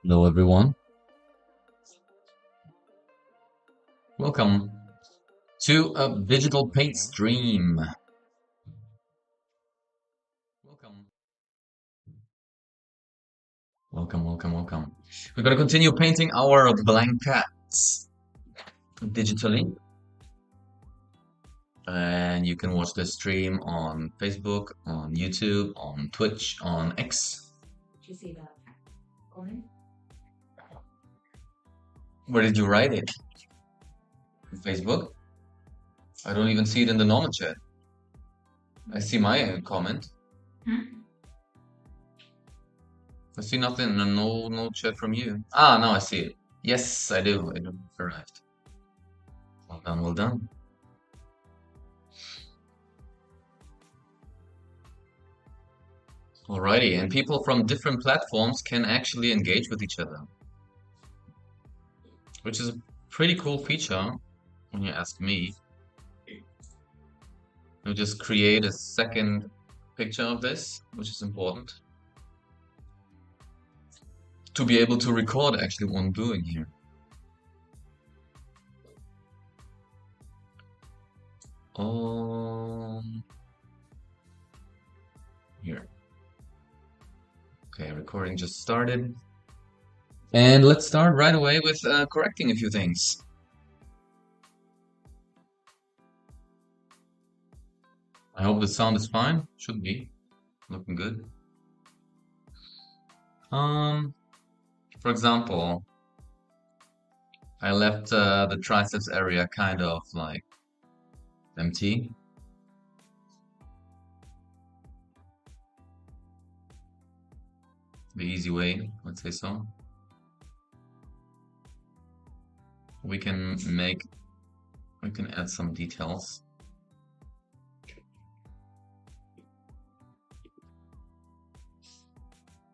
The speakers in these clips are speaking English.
Hello, everyone. Welcome to a digital paint stream. Welcome. Welcome. We're going to continue painting our blankets digitally. And you can watch the stream on Facebook, on YouTube, on Twitch, on X. Where did you write it? On Facebook? I don't even see it in the normal chat. I see my comment. I see nothing, no chat from you. Ah, now I see it. Yes, I do. It arrived. Well done. Alrighty, and people from different platforms can actually engage with each other, which is a pretty cool feature when you ask me. We'll just create a second picture of this, which is important to be able to record actually what I'm doing here. Here. Okay, recording just started. And let's start right away with correcting a few things. I hope the sound is fine. Should be. Looking good. For example, I left the triceps area kind of like empty. The easy way, let's say so. We can add some details.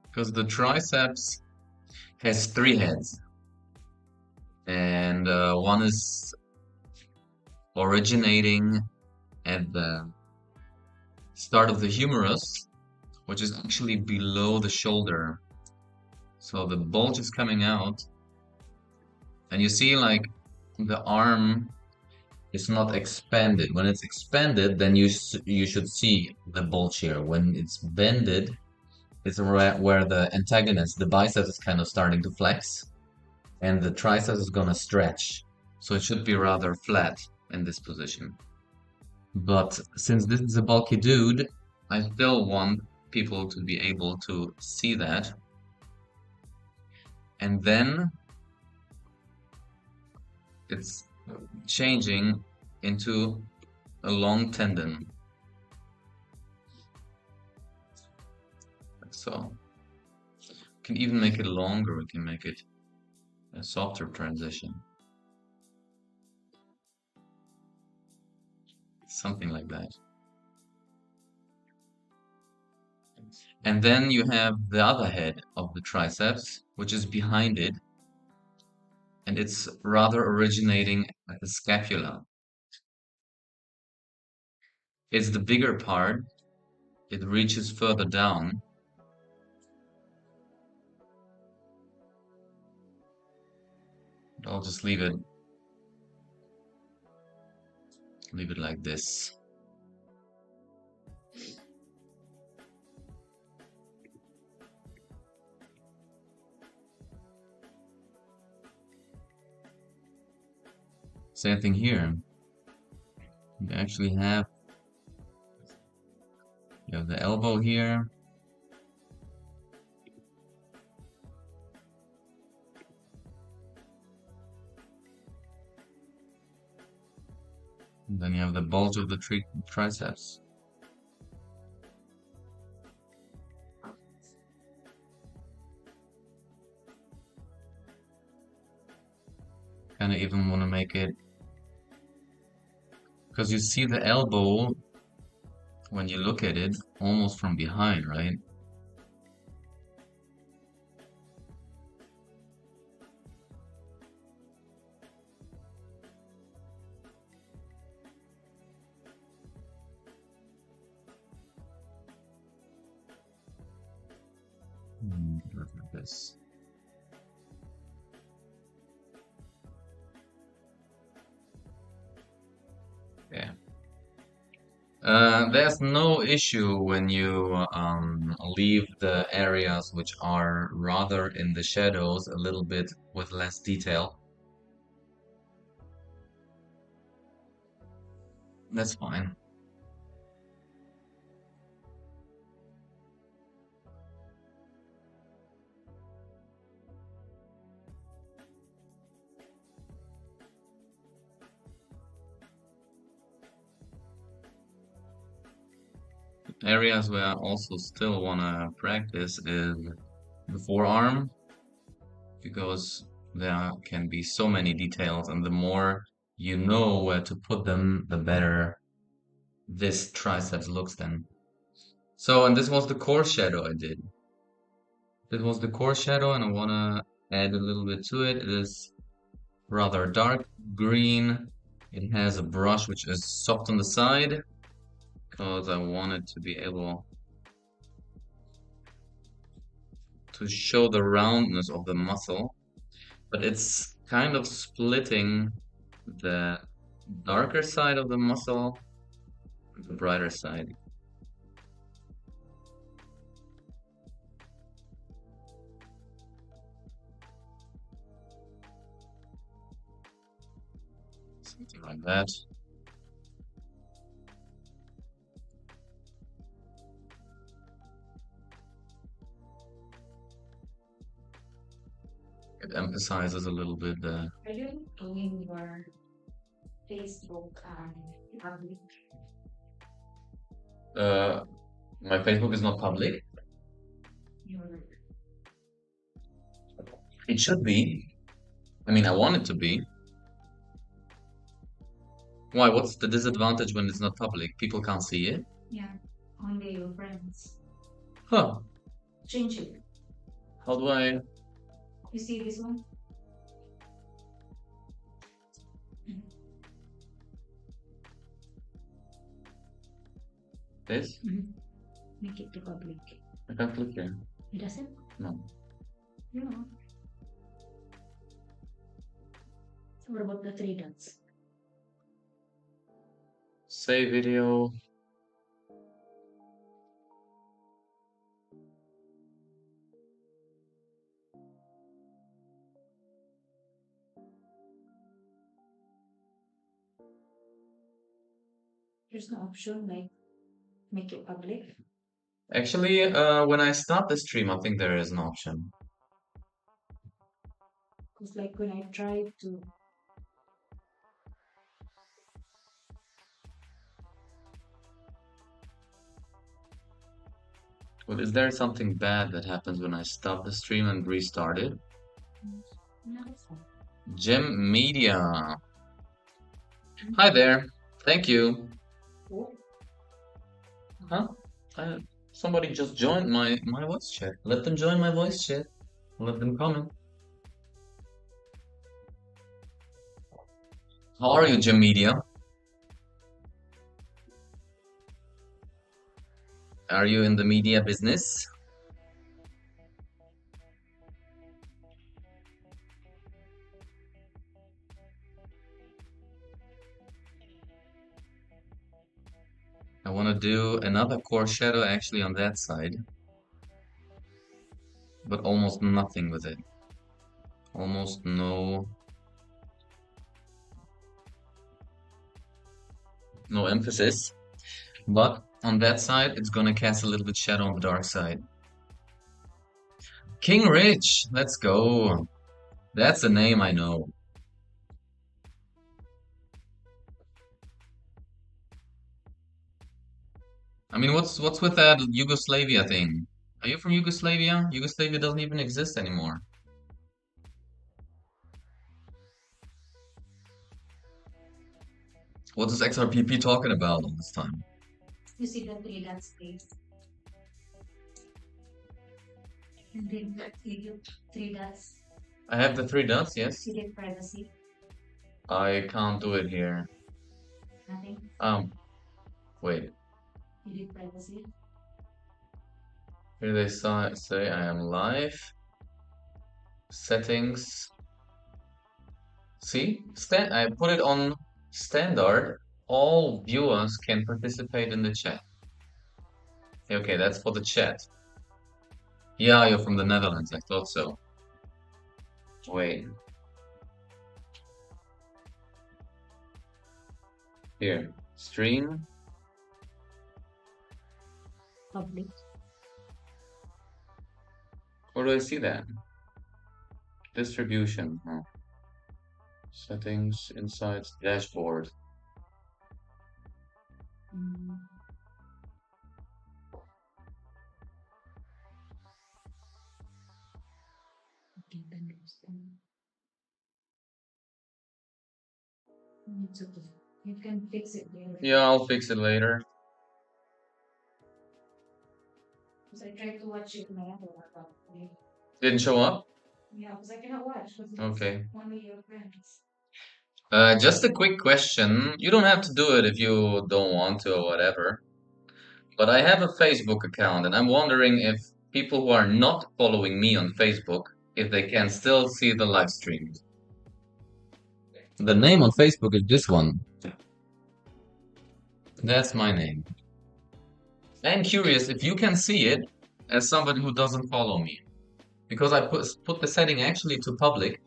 Because the triceps has 3 heads. And one is originating at the start of the humerus, which is actually below the shoulder. So the bulge is coming out. And you see like the arm is not expanded. When it's expanded, then you should see the bulge here. When it's bended, it's where the antagonist, the biceps, is kind of starting to flex, and the triceps is gonna stretch. So it should be rather flat in this position. But since this is a bulky dude, I still want people to be able to see that. And then it's changing into a long tendon. Like so. We can even make it longer, we can make it a softer transition. Something like that. And then you have the other head of the triceps, which is behind it, and it's rather originating at the scapula. It's the bigger part. It reaches further down. I'll just leave it like this. Same thing here. You actually have the elbow here. And then you have the bulge of the triceps. Kind of even want to make it, because you see the elbow when you look at it almost from behind, right? Look at this. Yeah. There's no issue when you leave the areas which are rather in the shadows a little bit with less detail. That's fine. Areas where I also still want to practice is the forearm, because there can be so many details, and the more you know where to put them, the better this triceps looks then. So, and this was the core shadow I did. This was the core shadow, and I want to add a little bit to it. It is rather dark green. It has a brush which is soft on the side, because I wanted to be able to show the roundness of the muscle, but it's kind of splitting the darker side of the muscle with the brighter side. Something like that. It emphasizes a little bit the. Are you doing your Facebook public? My Facebook is not public. Your It should be. I mean, I want it to be. Why? What's the disadvantage when it's not public? People can't see it? yeah, only your friends. Huh. Change it. How do I? You see this one? This? Make it to public. I can't click here. It doesn't? No. No. So what about the three dots? Save video. There's no option like make it public. Actually, when I start the stream, I think there is an option. Because like when I tried to Well, is there something bad that happens when I stop the stream and restart it? no, it's fine. Gem Media. Hi there. Thank you. Oh, Huh? I Somebody just joined my voice chat. Let them join my voice chat. Let them comment. How are you, Jim Media? Are you in the media business? I want to do another core shadow actually on that side, but almost nothing with it. Almost no emphasis. But on that side, it's gonna cast a little bit shadow on the dark side. King Rich, let's go. That's a name I know. I mean, what's with that Yugoslavia thing? Are you from Yugoslavia? Yugoslavia doesn't even exist anymore. What is XRPP talking about all this time? You see the three dots, please. And then you three dots. I have the three dots, yes. See the privacy. I can't do it here. Nothing. Wait. You did privacy. Here they say I am live. Settings. See? I put it on standard. All viewers can participate in the chat. Okay, that's for the chat. Yeah, you're from the Netherlands. I thought so. Wait. Here. Stream. Public. Where do I see that? Distribution. Huh. Settings, insights, dashboard. It's okay. You can fix it later. Yeah, I'll fix it later. Because I tried to watch it in my other laptop. Didn't show up? Yeah, because I cannot watch. Okay. One of your friends. Just a quick question. You don't have to do it if you don't want to or whatever. But I have a Facebook account and I'm wondering if people who are not following me on Facebook, if they can still see the live stream. The name on Facebook is this one. That's my name. I'm curious if you can see it as somebody who doesn't follow me. Because I put the setting actually to public.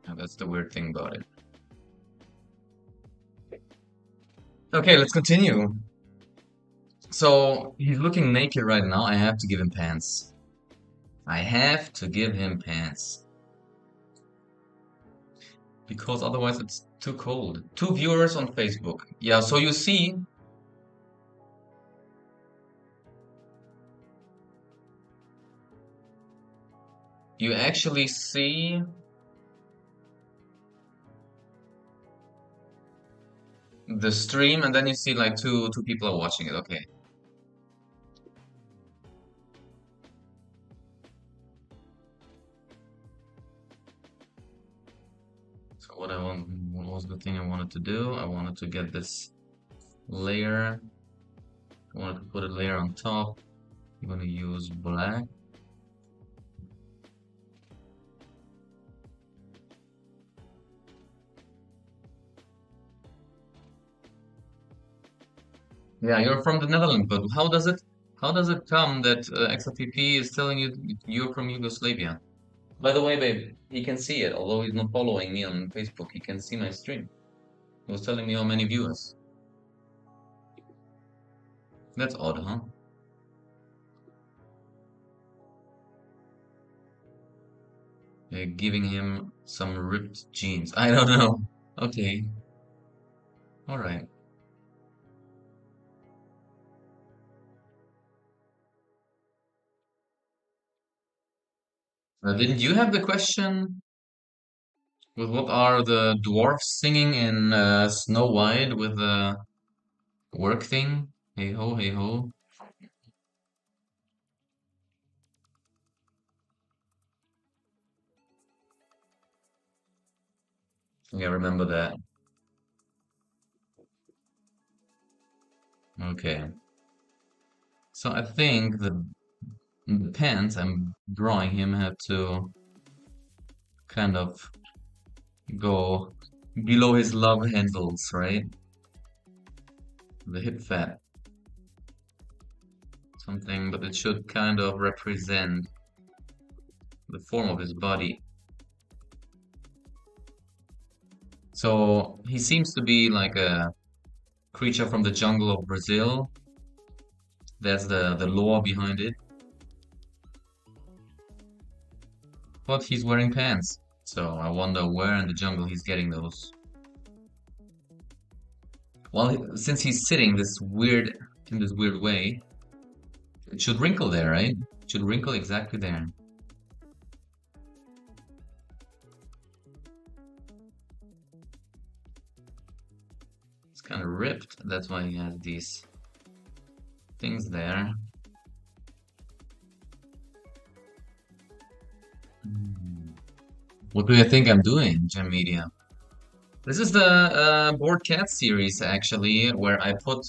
Now, that's the weird thing about it. Okay, let's continue. So, he's looking naked right now. I have to give him pants. I have to give him pants. Because otherwise it's too cold. 2 viewers on Facebook. Yeah, so you see, you actually see the stream and then you see like two people are watching it. Okay. So what was the thing I wanted to do? I wanted to get this layer. I wanted to put a layer on top. I'm gonna use black. Yeah, you're from the Netherlands, but how does it come that XRPP is telling you you're from Yugoslavia? By the way, babe, he can see it, although he's not following me on Facebook. He can see my stream. He was telling me how many viewers. That's odd, huh? Giving him some ripped jeans. I don't know. Okay. All right. Didn't you have the question with what are the dwarfs singing in Snow White with the work thing? Hey ho, hey ho. Yeah, remember that. Okay. So I think the pants I'm drawing him have to kind of go below his love handles, right? The hip fat, something, but it should kind of represent the form of his body. So he seems to be like a creature from the jungle of Brazil. That's the lore behind it. But he's wearing pants. So I wonder where in the jungle he's getting those. Well, since he's sitting in this weird way, it should wrinkle there, right? It should wrinkle exactly there. It's kind of ripped. That's why he has these things there. Hmm. What do you think I'm doing, Gem Media? This is the Bored Cat series, actually, where I put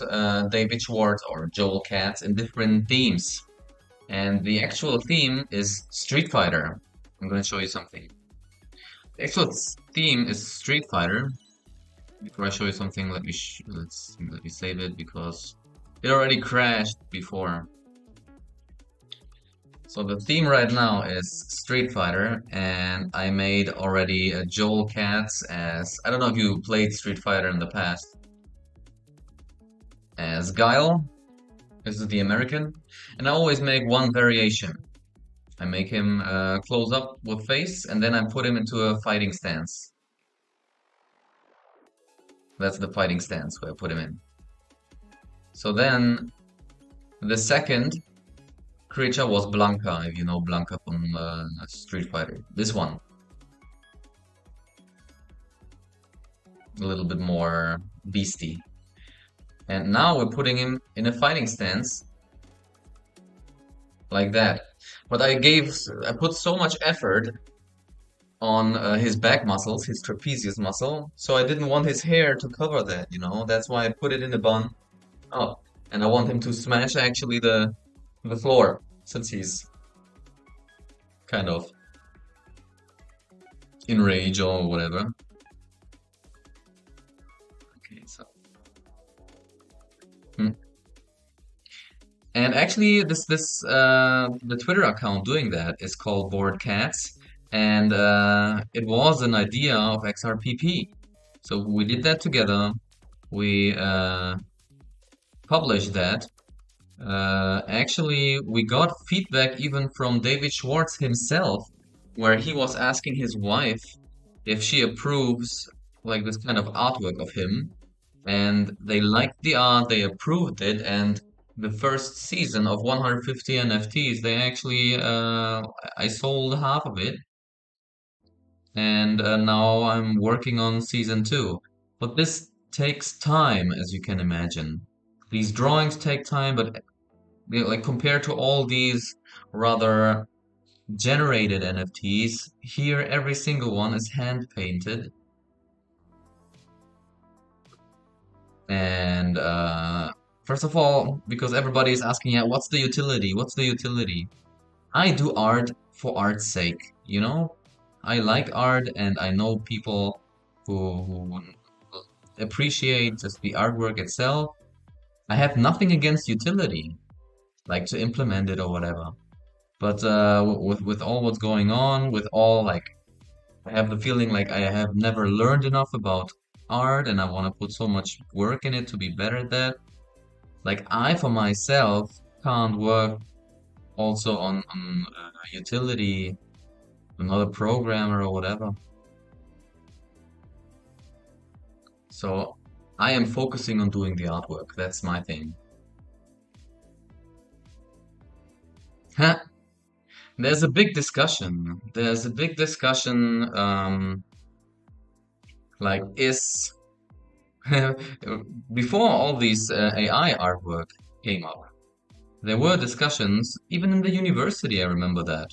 David Schwartz or Joel Katz in different themes. And the actual theme is Street Fighter. I'm going to show you something. The actual theme is Street Fighter. Before I show you something, let me save it because it already crashed before. So the theme right now is Street Fighter, and I made already a Joel Katz as, I don't know if you played Street Fighter in the past, as Guile. This is the American, and I always make one variation. I make him close up with face, and then I put him into a fighting stance. That's the fighting stance where I put him in. So then, the second creature was Blanca, if you know Blanca from Street Fighter. This one. A little bit more beastie. And now we're putting him in a fighting stance. Like that. But I put so much effort on his back muscles, his trapezius muscle, so I didn't want his hair to cover that, you know? That's why I put it in a bun. Oh, and I want him to smash actually the floor, since he's kind of in rage or whatever. Okay, so. Hmm. And actually, the Twitter account doing that is called Bored Cats, and it was an idea of XRPP. So we did that together. We published that. Actually, we got feedback even from David Schwartz himself, where he was asking his wife if she approves like this kind of artwork of him, and they liked the art, they approved it, and the first season of 150 NFTs, they actually I sold half of it, and now I'm working on season two. But this takes time, as you can imagine. These drawings take time, but like compared to all these rather generated NFTs, here every single one is hand painted. And first of all, because everybody is asking, yeah, what's the utility? What's the utility? I do art for art's sake, you know? I like art and I know people who appreciate just the artwork itself. I have nothing against utility, like to implement it or whatever. But with all what's going on, with all like, I have the feeling like I have never learned enough about art and I want to put so much work in it to be better at that. Like I for myself can't work also on utility, another programmer or whatever. So I am focusing on doing the artwork. That's my thing. There's a big discussion. There's a big discussion, like is before all these AI artwork came up, there were discussions, even in the university, I remember that.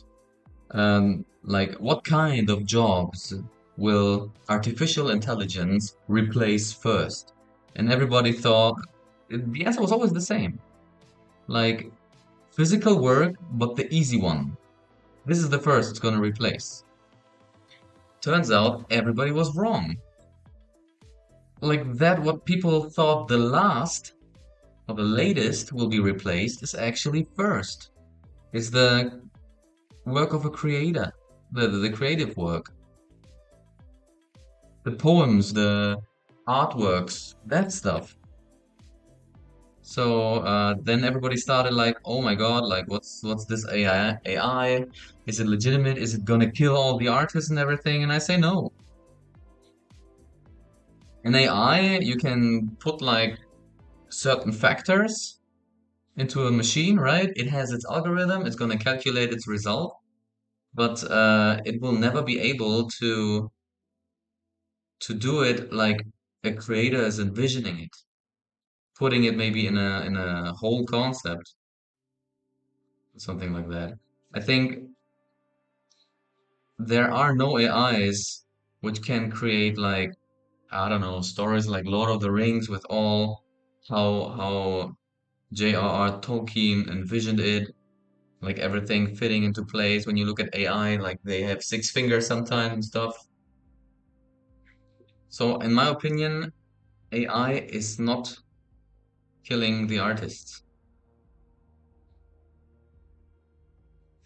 Like, what kind of jobs will artificial intelligence replace first? And everybody thought the answer was always the same. Like, physical work, but the easy one. This is the first it's going to replace. Turns out everybody was wrong. Like, that what people thought the last or the latest will be replaced is actually first. Is the work of a creator, the creative work, the poems, the artworks, that stuff. So then everybody started like, oh my God, like what's this AI? AI? Is it legitimate? Is it gonna kill all the artists and everything? And I say no. In AI, you can put like certain factors into a machine, right? It has its algorithm, it's gonna calculate its result, but it will never be able to do it like a creator is envisioning it, putting it maybe in a whole concept, something like that. I think there are no AIs which can create like, I don't know, stories like Lord of the Rings with all how J.R.R. Tolkien envisioned it, like everything fitting into place. When you look at AI, like they have six fingers sometimes and stuff. So in my opinion, AI is not killing the artists.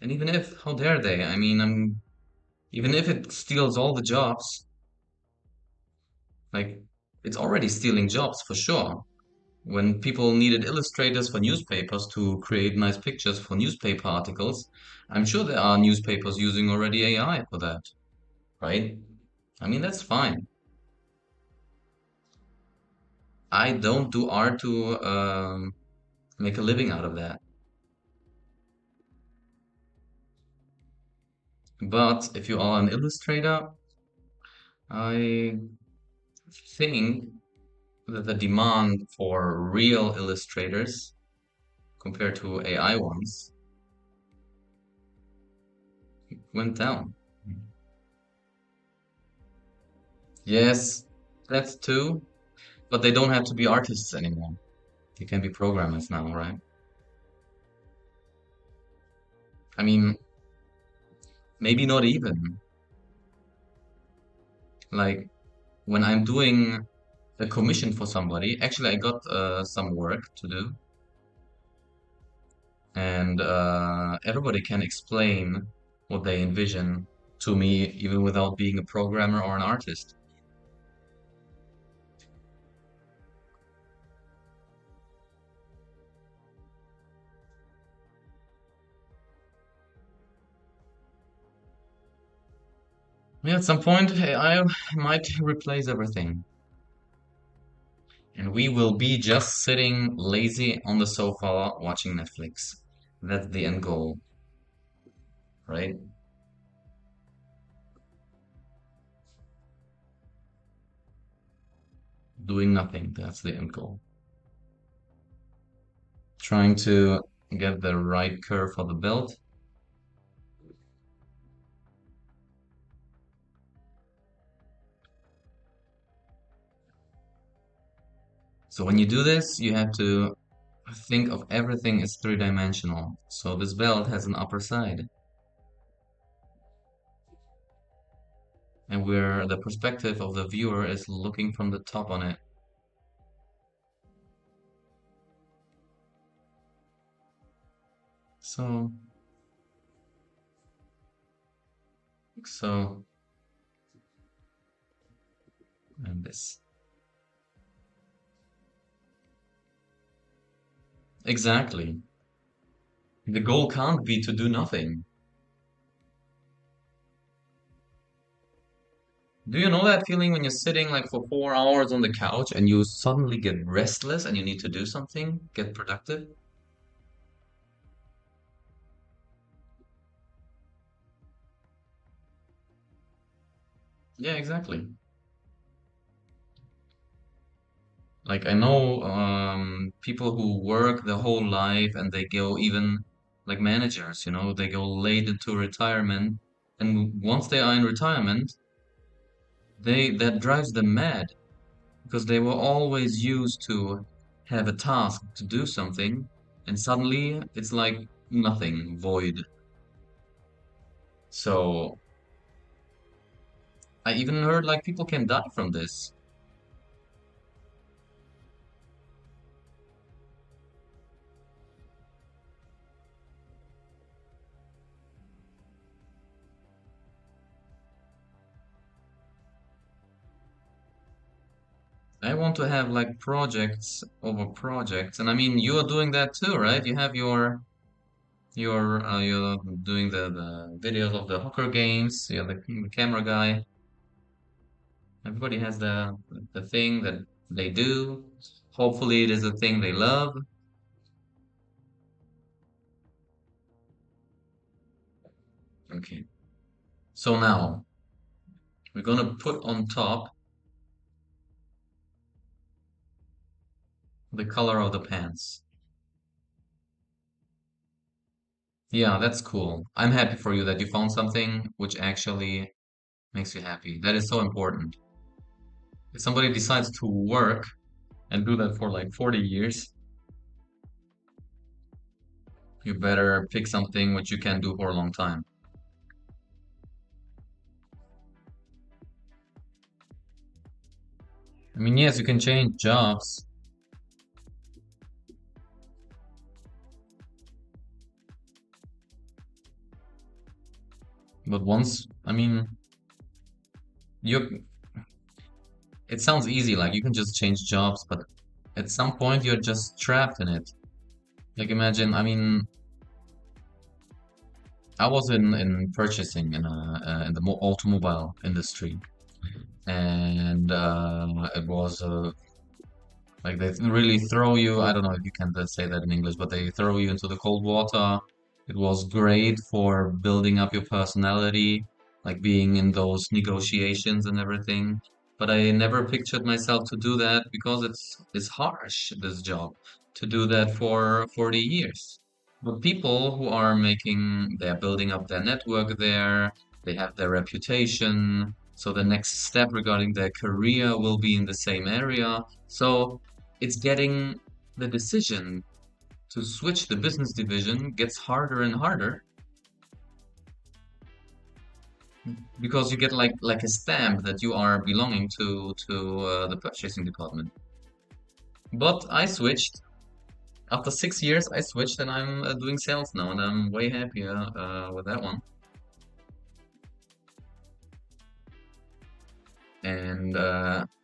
And even if, how dare they? I mean, even if it steals all the jobs, like it's already stealing jobs for sure. When people needed illustrators for newspapers to create nice pictures for newspaper articles, I'm sure there are newspapers using already AI for that, right? I mean, that's fine. I don't do art to make a living out of that. But if you are an illustrator, I think that the demand for real illustrators compared to AI ones went down. Yes, that's too, but they don't have to be artists anymore. They can be programmers now, right? I mean, maybe not even. Like when I'm doing a commission for somebody, actually, I got some work to do, and everybody can explain what they envision to me, even without being a programmer or an artist. Yeah, at some point, AI might replace everything, and we will be just sitting lazy on the sofa watching Netflix. That's the end goal, right? Doing nothing. That's the end goal. Trying to get the right curve for the belt. So when you do this, you have to think of everything as three-dimensional. So this belt has an upper side, and where the perspective of the viewer is looking from the top on it. So, so, and this. Exactly. The goal can't be to do nothing. Do you know that feeling when you're sitting like for 4 hours on the couch and you suddenly get restless and you need to do something, get productive? Yeah, exactly. Like I know people who work their whole life and they go even like managers, they go late into retirement, and once they are in retirement, they that drives them mad because they were always used to have a task to do something, and suddenly it's like nothing, void. So I even heard like people can die from this. I want to have like projects over projects, and I mean you're doing that too, right? You have you're doing the videos of the Hooker games. You're the camera guy. Everybody has the thing that they do. Hopefully, it is a thing they love. Okay. So now we're gonna put on top the color of the pants. Yeah, that's cool. I'm happy for you that you found something which actually makes you happy. That is so important. If somebody decides to work and do that for like 40 years, you better pick something which you can do for a long time. I mean, yes, you can change jobs, but once, I mean, you it sounds easy, like you can just change jobs, but at some point you're just trapped in it. Like imagine, I mean, I was in purchasing in the automobile industry, and it was like they really throw you. I don't know if you can say that in English, but they throw you into the cold water. It was great for building up your personality, like being in those negotiations and everything. But I never pictured myself to do that because it's harsh, this job, to do that for 40 years. But people who are they're building up their network there, they have their reputation, so the next step regarding their career will be in the same area. So it's getting the decision to switch the business division gets harder and harder because you get like a stamp that you are belonging to the purchasing department. But I switched. After 6 years, I switched and I'm doing sales now, and I'm way happier with that one. And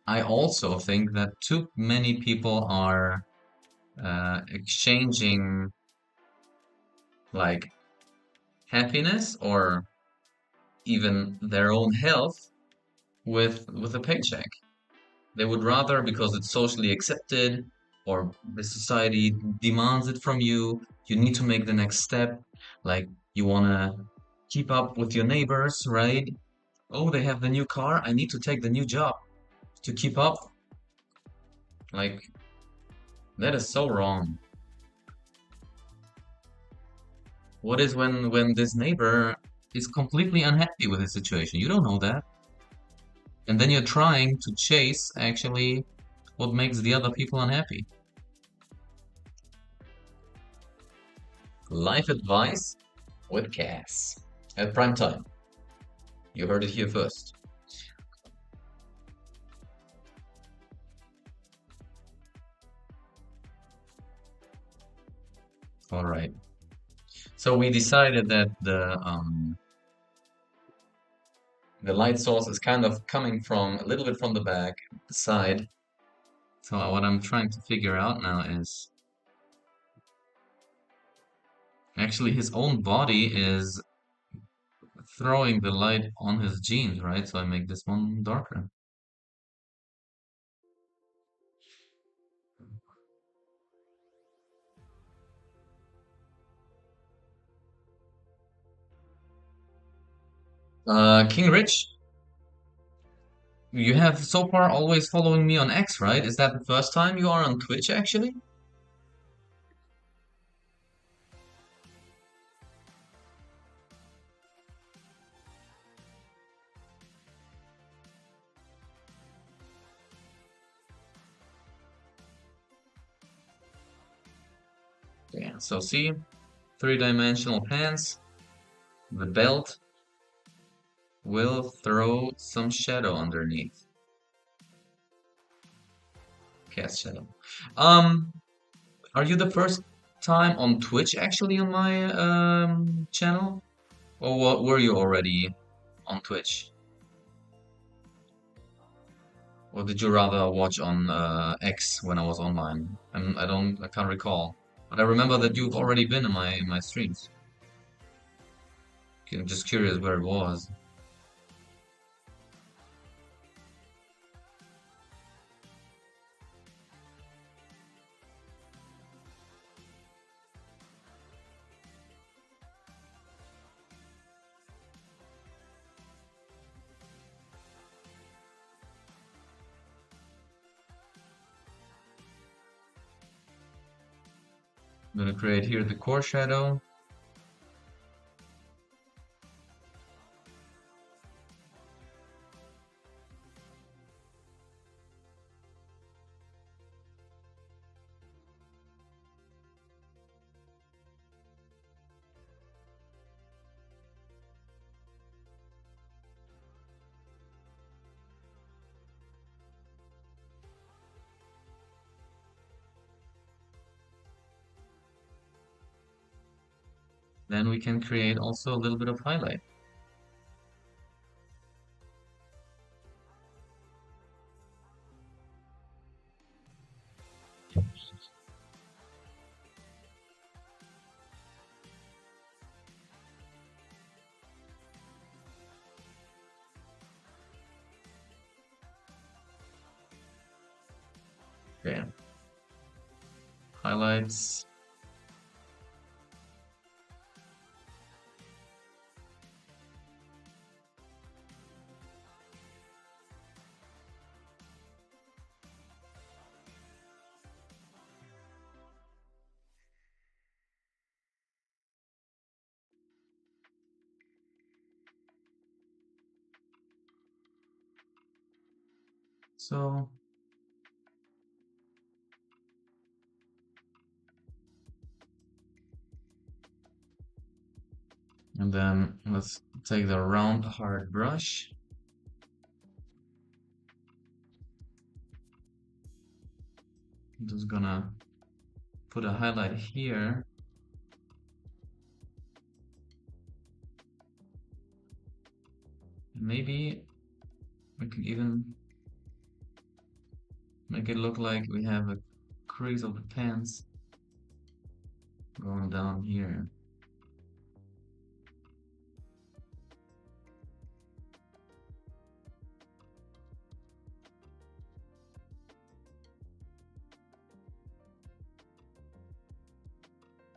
I also think that too many people are exchanging like happiness or even their own health with a paycheck. They would rather, because it's socially accepted or the society demands it from you, you need to make the next step. Like you want to keep up with your neighbors, right? Oh, they have the new car. I need to take the new job to keep up. Like that is so wrong. What is when this neighbor is completely unhappy with his situation? You don't know that. And then you're trying to chase actually what makes the other people unhappy. Life advice with Cass at prime time. You heard it here first. All right. So we decided that the light source is kind of coming from a little bit from the back, the side. So what I'm trying to figure out now is actually his own body is throwing the light on his jeans, right? So I make this one darker. King Rich, You have so far always following me on X, right? Is that the first time you are on Twitch, actually? Yeah, so see, three-dimensional pants, the belt will throw some shadow underneath. Cast shadow. Um, are you the first time on Twitch actually on my channel? Or what were you already on Twitch? Or did you rather watch on X when I was online? I can't recall. But I remember that you've already been in my streams. I'm just curious where it was. I'm gonna create here the core shadow. Then we can create also a little bit of highlight. Okay. Highlights. So and then let's take the round hard brush. I'm just gonna put a highlight here. Maybe we can even make it look like we have a crease of the pants going down here.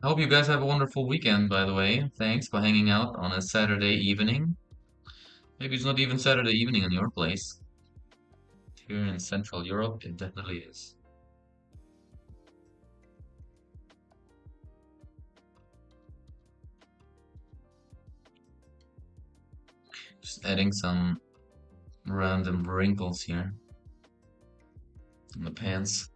I hope you guys have a wonderful weekend, by the way. Thanks for hanging out on a Saturday evening. Maybe it's not even Saturday evening in your place. Here in Central Europe, it definitely is. Just adding some random wrinkles here in the pants.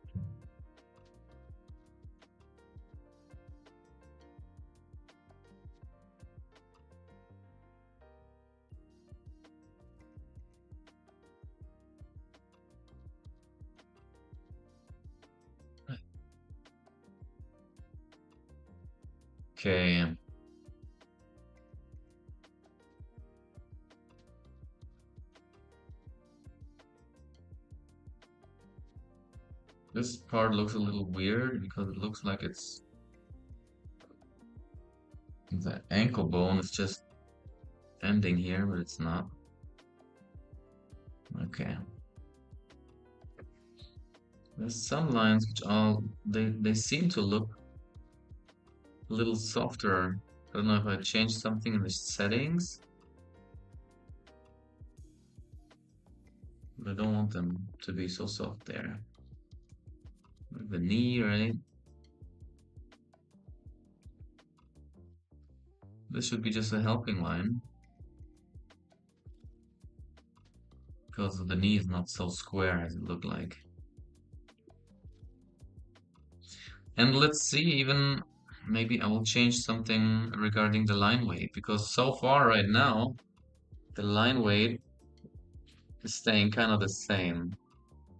Okay. This part looks a little weird because it looks like the ankle bone is just ending here, but it's not. Okay. There's some lines which are they seem to look a little softer. I don't know if I changed something in the settings. I don't want them to be so soft there. The knee, right? This should be just a helping line because the knee is not so square as it looked like. And let's see, even maybe I will change something regarding the line weight because so far right now, the line weight is staying kind of the same.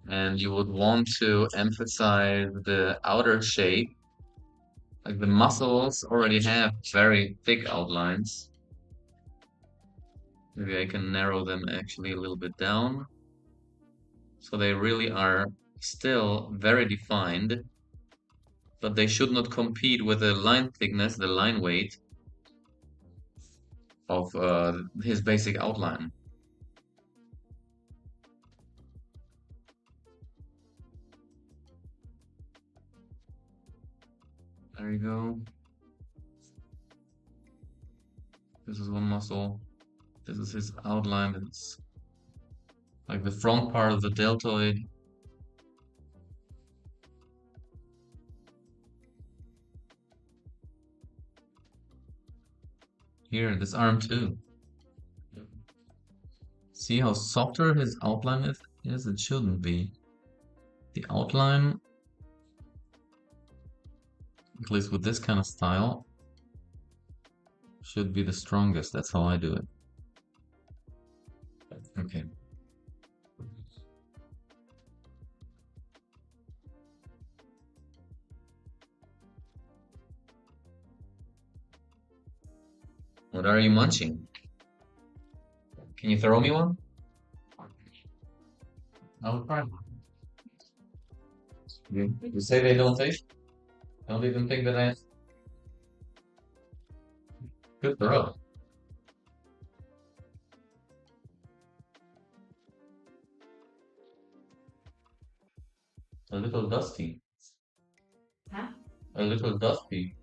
And you would want to emphasize the outer shape. Like the muscles already have very thick outlines. Maybe I can narrow them actually a little bit down. So they really are still very defined, but they should not compete with the line thickness, the line weight of his basic outline. There you go. This is one muscle. This is his outline. It's like the front part of the deltoid. Here, this arm too. See how softer his outline is? It shouldn't be. The outline, at least with this kind of style, should be the strongest. That's how I do it. Okay. What are you munching? Can you throw me one? I'll try. You say they don't taste? Don't even think that I good throw. A little dusty. Huh? A little dusty.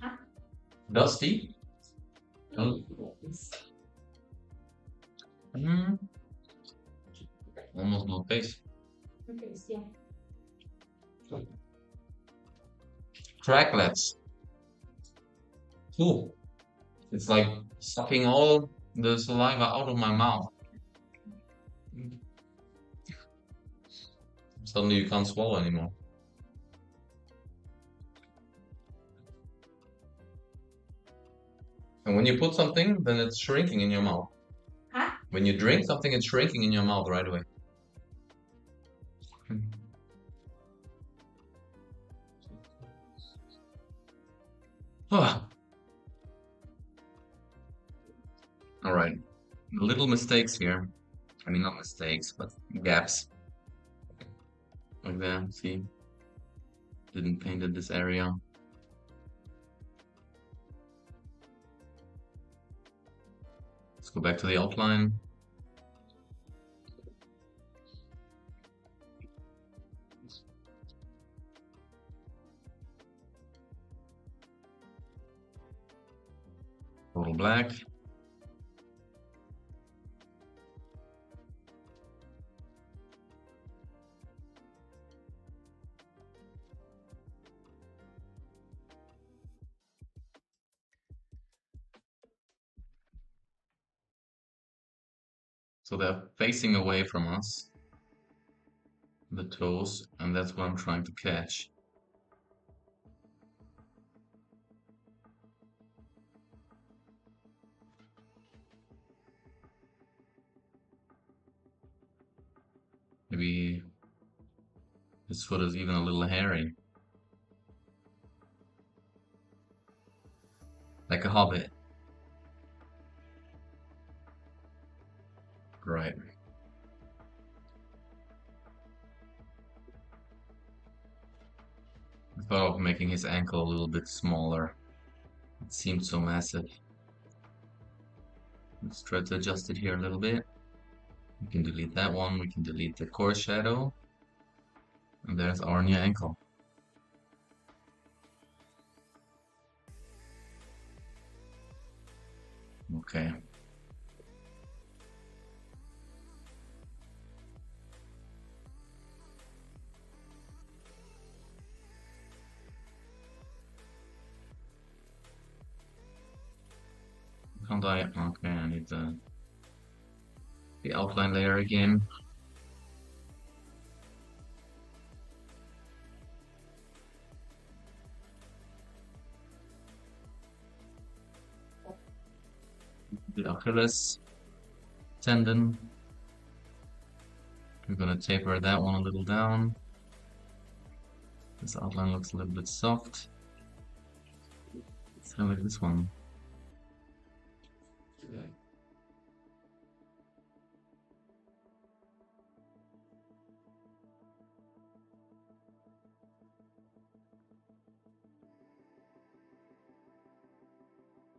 Huh? Dusty? Mm, almost no taste. Okay, yeah. Cracklets. Cool. It's like sucking all the saliva out of my mouth. Suddenly you can't swallow anymore. And when you put something, then it's shrinking in your mouth. Huh? When you drink something, it's shrinking in your mouth right away. Ah. All right. Little mistakes here. I mean, not mistakes, but gaps. Like that. See? Didn't painted this area. Let's go back to the outline. Total black. So they're facing away from us, the toes, and that's what I'm trying to catch. Maybe his foot is even a little hairy. Like a hobbit. Right. I thought of making his ankle a little bit smaller. It seemed so massive. Let's try to adjust it here a little bit. We can delete that one. We can delete the core shadow. And there's our new ankle. Okay. Can't I? Okay, I need the outline layer again. The Achilles tendon. We're gonna taper that one a little down. This outline looks a little bit soft. Let's have like this one.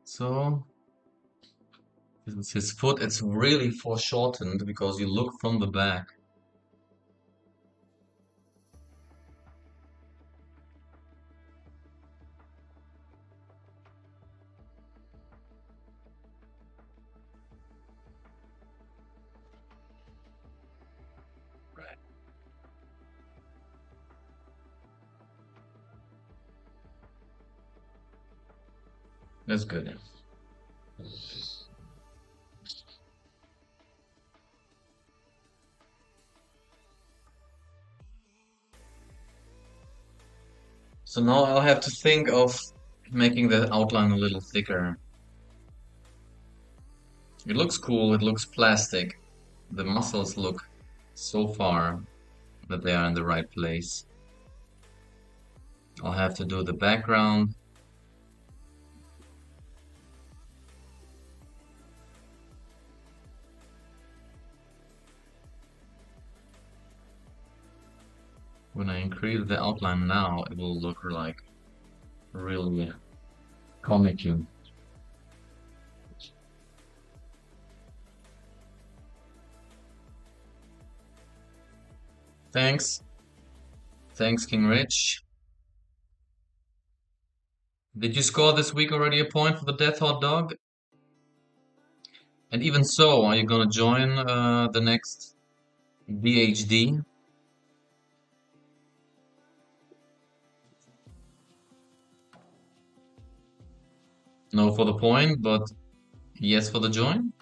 So this is his foot. It's really foreshortened because you look from the back. Right. That's good. So now I'll have to think of making the outline a little thicker. It looks cool, it looks plastic. The muscles look so far that they are in the right place. I'll have to do the background. When I increase the outline now, it will look like really comical. Thanks. Thanks, King Rich. Did you score this week already a point for the Death Hot Dog? And even so, are you gonna join the next BHD? No for the point, but yes for the join?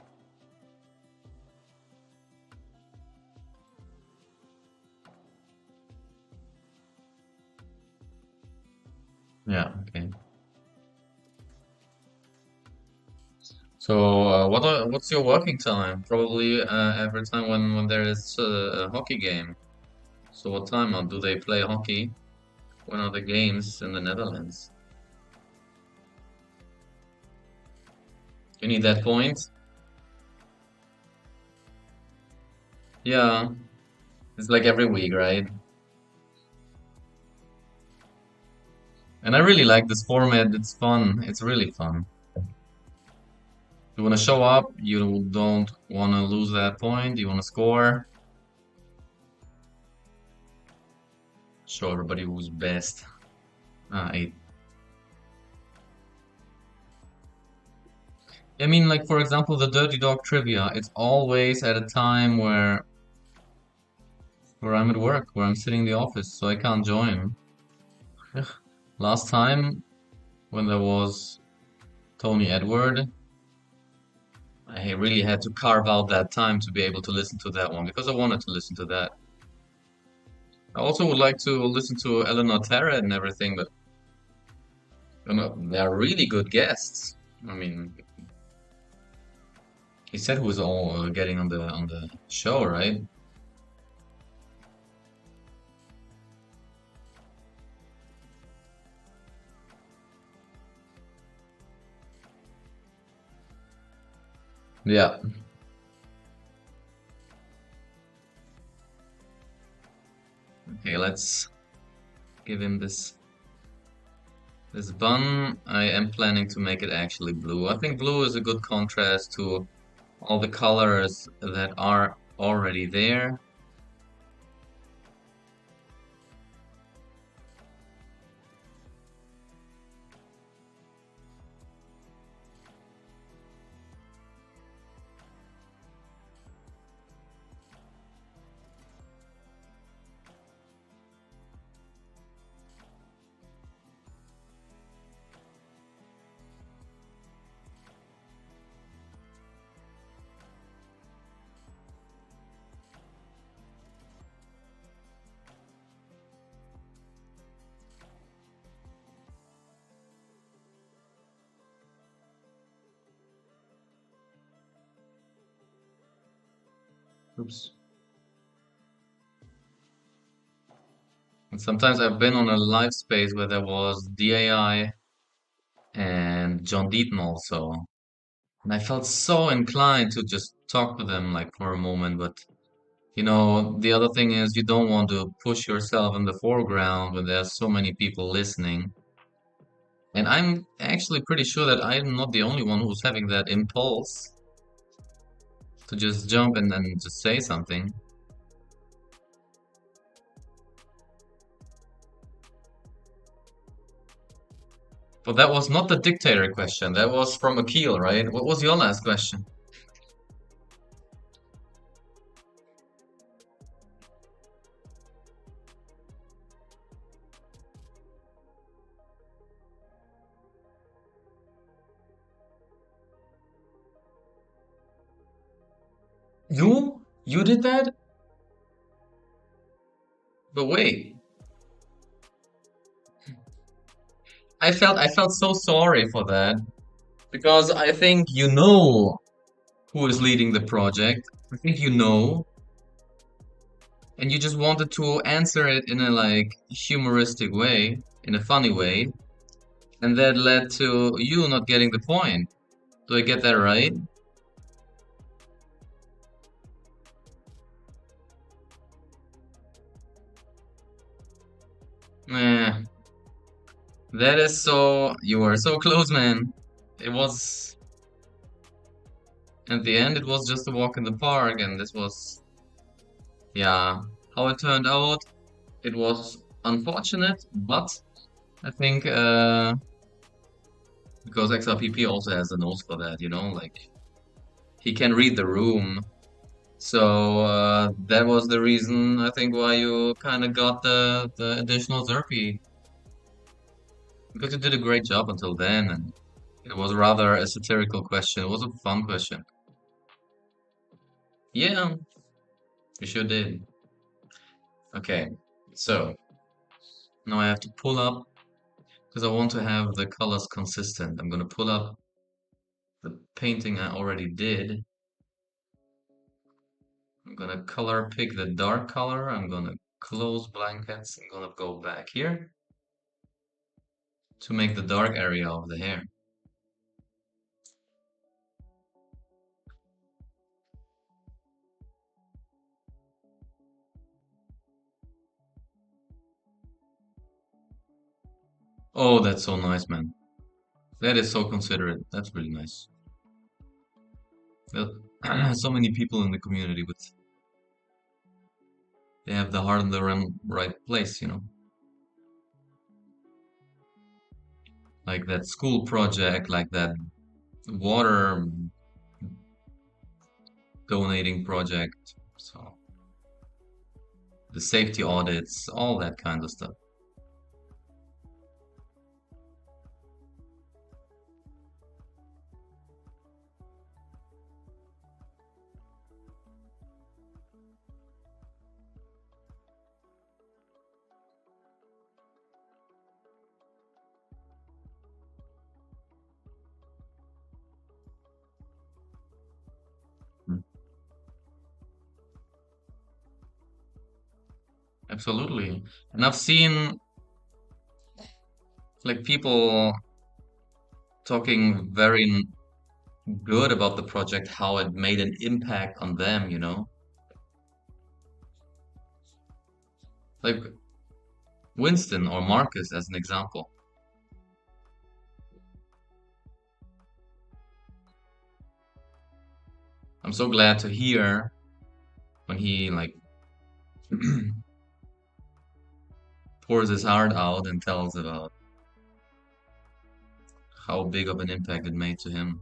Yeah, okay. So, what's your working time? Probably every time when there is a hockey game. So what time do they play hockey? When are the games in the Netherlands? You need that point? Yeah, it's like every week, right? And I really like this format. It's fun. It's really fun. You want to show up. You don't want to lose that point. You want to score. Show everybody who's best. Ah, 8. I mean, like, for example, the Dirty Dog Trivia. It's always at a time where I'm at work, where I'm sitting in the office, so I can't join. Ugh. Last time, when there was Tony Edward, I really had to carve out that time to be able to listen to that one because I wanted to listen to that. I also would like to listen to Eleanor Terra and everything, but you know, they are really good guests. I mean, he said who was all getting on the show, right? Yeah. Okay, let's give him this bun. I am planning to make it actually blue. I think blue is a good contrast to all the colors that are already there. Oops. And sometimes I've been on a live space where there was DAI and John Deaton also. And I felt so inclined to just talk to them like for a moment, but the other thing is you don't want to push yourself in the foreground when there's so many people listening. And I'm actually pretty sure that I'm not the only one who's having that impulse to just jump and then just say something. But that was not the dictator question. That was from Akil, right? What was your last question? You did that? But wait, I felt so sorry for that because I think you know who is leading the project. I think you know, and you just wanted to answer it in a like humoristic way, in a funny way, and that led to you not getting the point. Do I get that right? Eh, that is so. You were so close, man. It was. At the end, it was just a walk in the park, and this was, yeah, how it turned out. It was unfortunate, but I think because XRPP also has a nose for that, like he can read the room. So that was the reason I think why you kind of got the additional Zerpy because you did a great job until then, and it was rather a satirical question. It was a fun question. Yeah, you sure did. Okay, so now I have to pull up because I want to have the colors consistent. I'm gonna pull up the painting I already did. I'm gonna color pick the dark color. I'm gonna close blankets. I'm gonna go back here to make the dark area of the hair. Oh, that's so nice, man. That is so considerate. That's really nice. So many people in the community with they have the heart in the right place. Like that school project, like that water donating project. So the safety audits, all that kind of stuff. Mm. Absolutely. And I've seen like people talking very good about the project, how it made an impact on them. Like Winston or Marcus as an example. I'm so glad to hear when he like pours his heart out and tells about how big of an impact it made to him.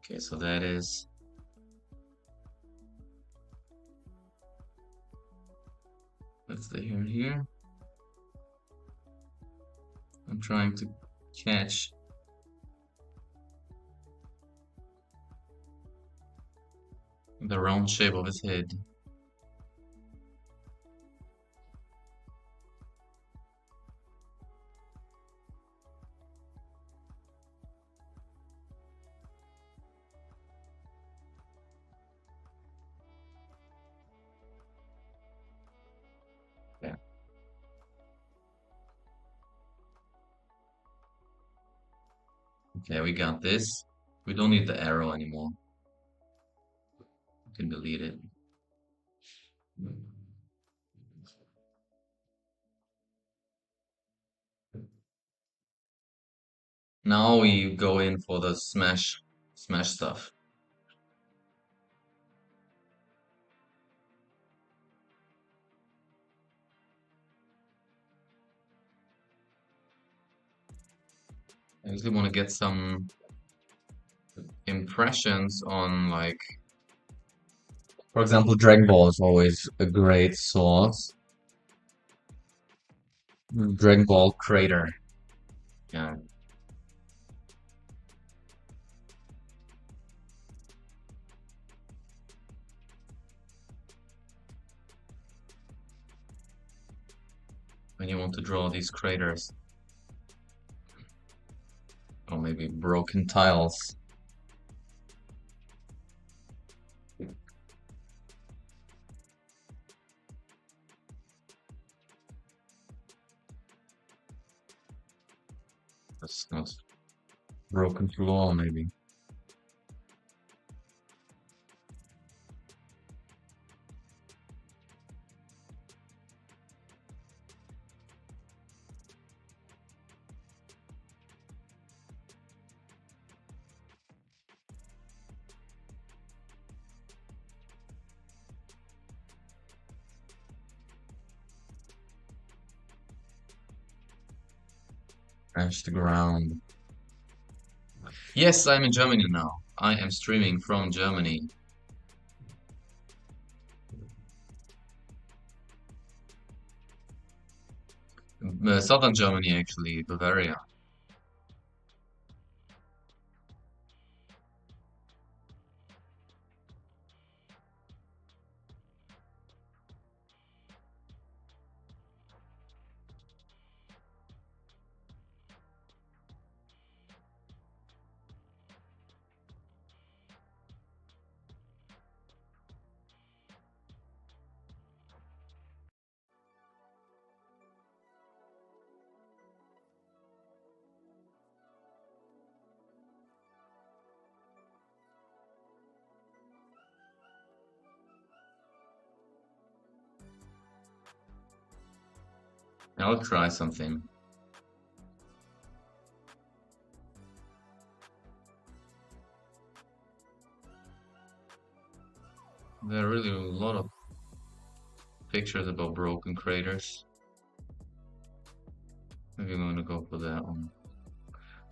Okay, so that's the hair here. I'm trying to catch the round shape of his head. Okay, we got this. We don't need the arrow anymore. We can delete it. Now we go in for the smash stuff. I usually want to get some impressions on, like, for example, Dragon Ball is always a great source. Dragon Ball Crater. Yeah. When you want to draw these craters. Or maybe broken tiles. That's not broken floor, maybe. Crash the ground. Yes, I'm in Germany now. I am streaming from Germany. Southern Germany, actually, Bavaria. I'll try something. There are really a lot of pictures about broken craters. Maybe I'm gonna go for that one.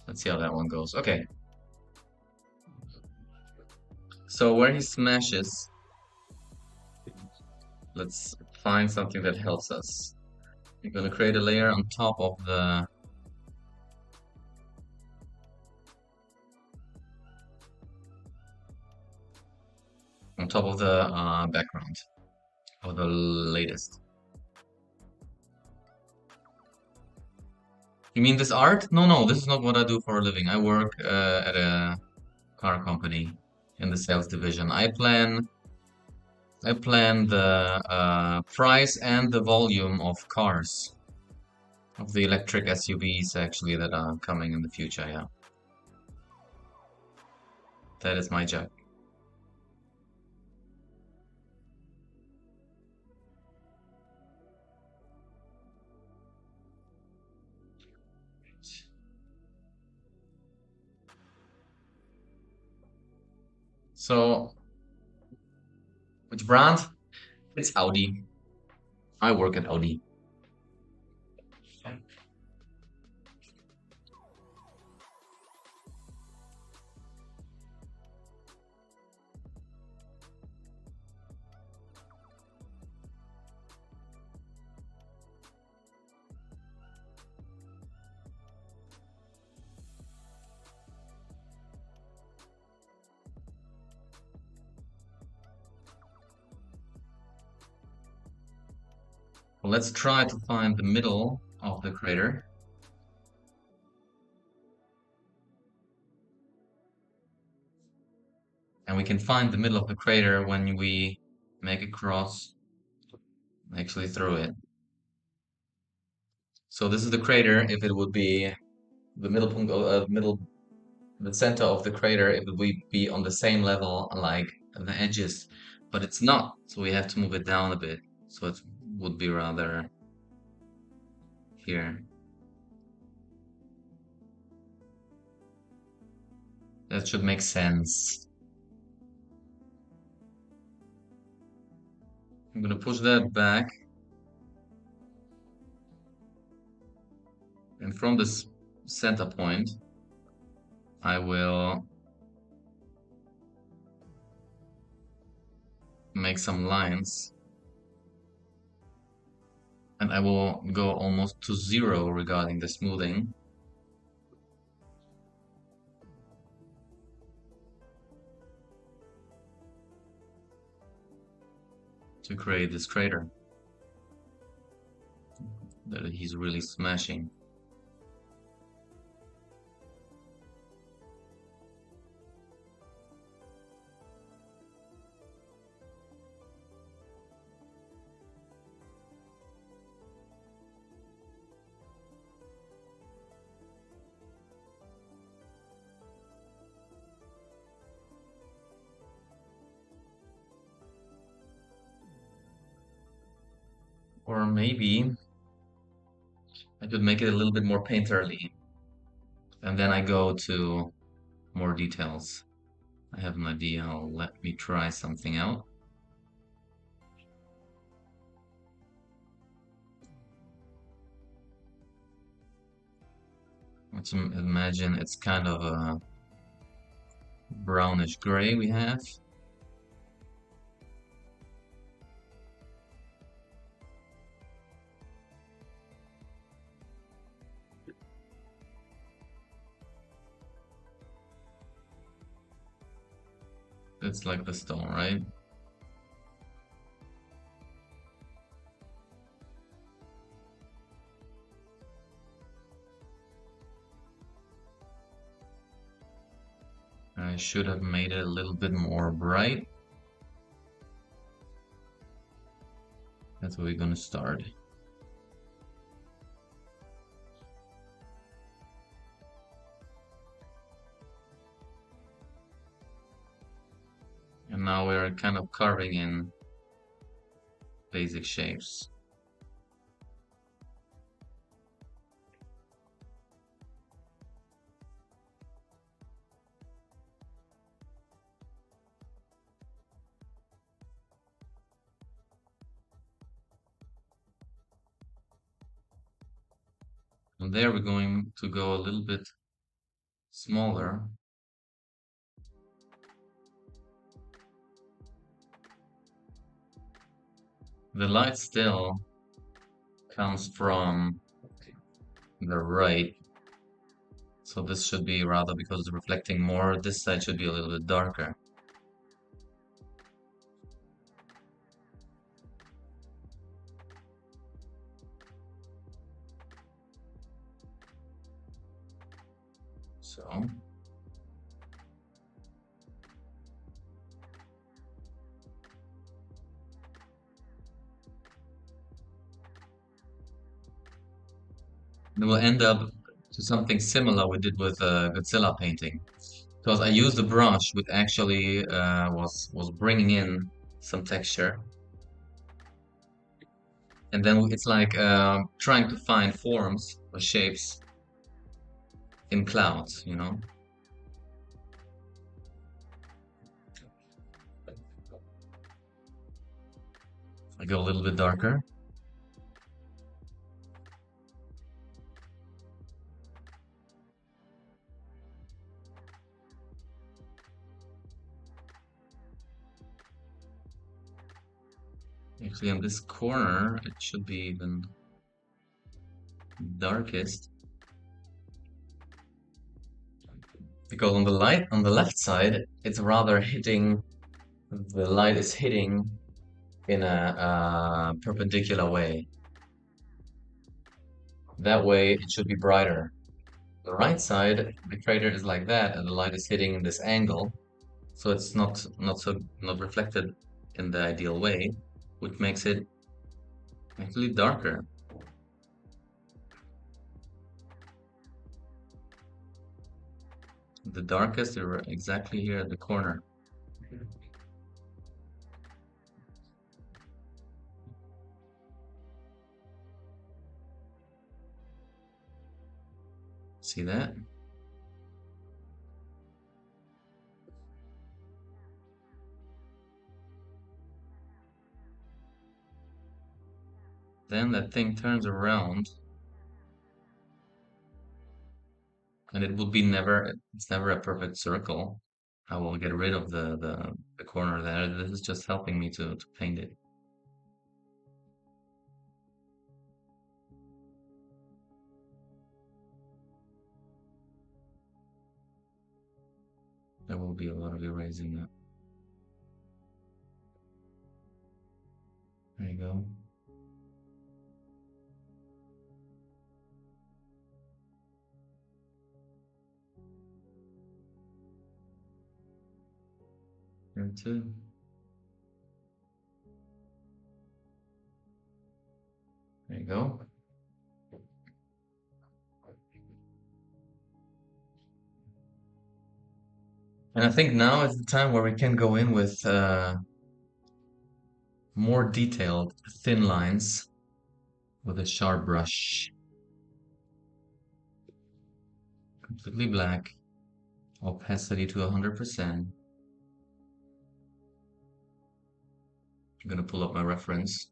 Let's see how that one goes. Okay. So where he smashes, let's find something that helps us. We're gonna create a layer on top of the background of the latest. You mean this art? No, no, this is not what I do for a living. I work at a car company in the sales division. I plan the price and the volume of cars, of the electric SUVs actually that are coming in the future. Yeah, that is my job. So, which brand? It's Audi. I work at Audi. Well, let's try to find the middle of the crater. And we can find the middle of the crater when we make a cross actually through it. So this is the crater if it would be the middle the center of the crater, it would be on the same level like the edges, but it's not. So we have to move it down a bit. So it would be rather here. That should make sense. I'm gonna push that back. And from this center point, I will make some lines. And I will go almost to 0 regarding the smoothing. To create this crater that he's really smashing. Or maybe I could make it a little bit more painterly. And then I go to more details. I have an idea. Let me try something out. Let's imagine it's kind of a brownish gray we have. It's like the stone, right? I should have made it a little bit more bright. That's where we're gonna start. And now we're kind of carving in basic shapes. And there we're going to go a little bit smaller. The light still comes from the right. So this should be rather, because it's reflecting more, this side should be a little bit darker. So then we'll end up to something similar we did with Godzilla painting. Because I used the brush, which actually was bringing in some texture. And then it's like trying to find forms or shapes in clouds, you know? I go a little bit darker. Actually, on this corner, it should be even darkest. Because on the left side, it's rather hitting, the light is hitting in a perpendicular way. That way, it should be brighter. The right side, the crater is like that, and the light is hitting in this angle, so it's not reflected in the ideal way, which makes it actually darker. The darkest are exactly here at the corner. See that? Then that thing turns around and it would be it's never a perfect circle. I will get rid of the corner there. This is just helping me to paint it. There will be a lot of erasing that. There you go. Here too. There you go. And I think now is the time where we can go in with more detailed thin lines with a sharp brush. Completely black. Opacity to 100%. I'm gonna pull up my reference.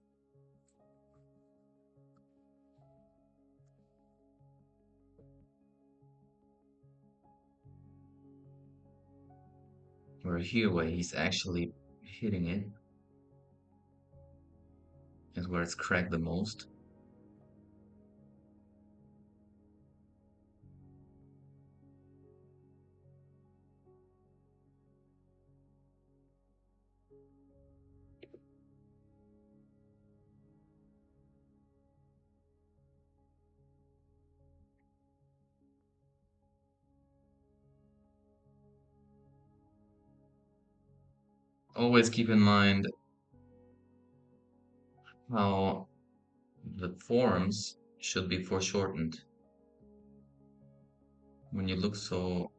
Where here, where he's actually hitting it, is where it's cracked the most. Always keep in mind how the forms should be foreshortened. When you look so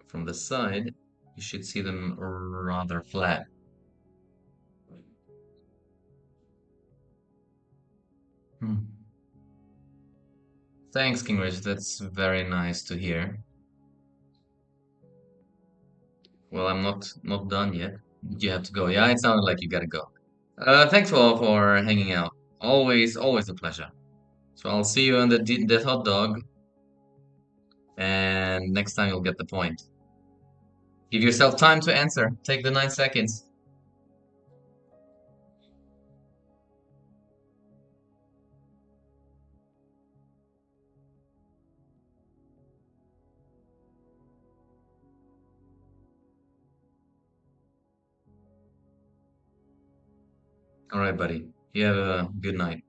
from the side, you should see them rather flat. Hmm. Thanks, Kingrich. That's very nice to hear. Well, I'm not done yet. You have to go. Yeah, it sounded like you gotta go. Thanks for hanging out. Always a pleasure. So I'll see you on the hot dog, and next time you'll get the point. Give yourself time to answer. Take the 9 seconds. All right, buddy. You have a good night.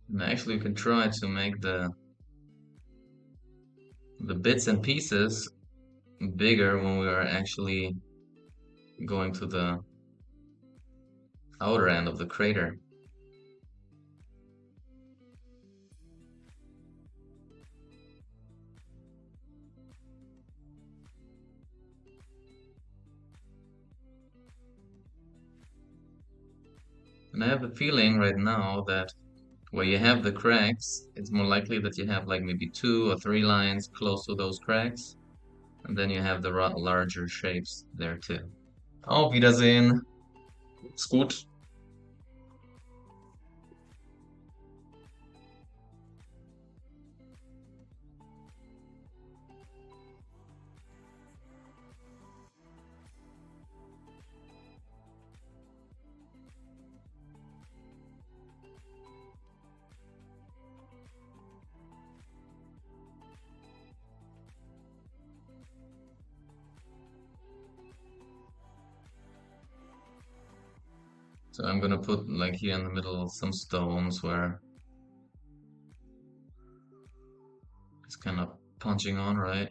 And actually, you can try to make the bits and pieces bigger when we are actually going to the outer end of the crater. And I have a feeling right now that where you have the cracks, it's more likely that you have like maybe 2 or 3 lines close to those cracks, and then you have the larger shapes there too. Auf Wiedersehen. Ist gut. So I'm gonna put like here in the middle some stones where it's kind of punching on, right?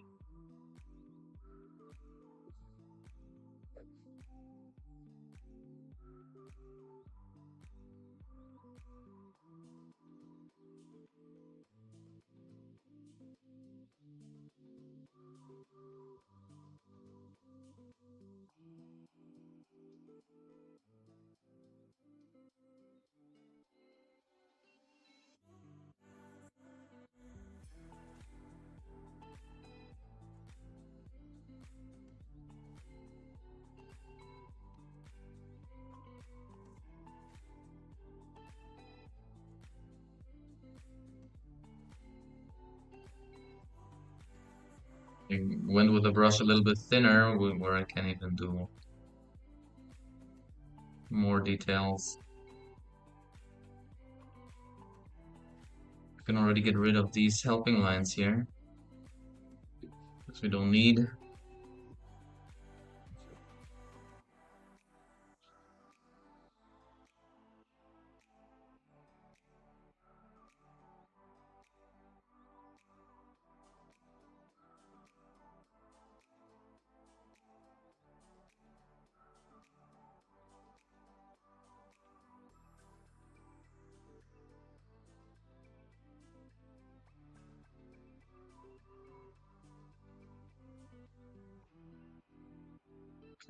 I went with the brush a little bit thinner where I can even do more details. I can already get rid of these helping lines here, because we don't need.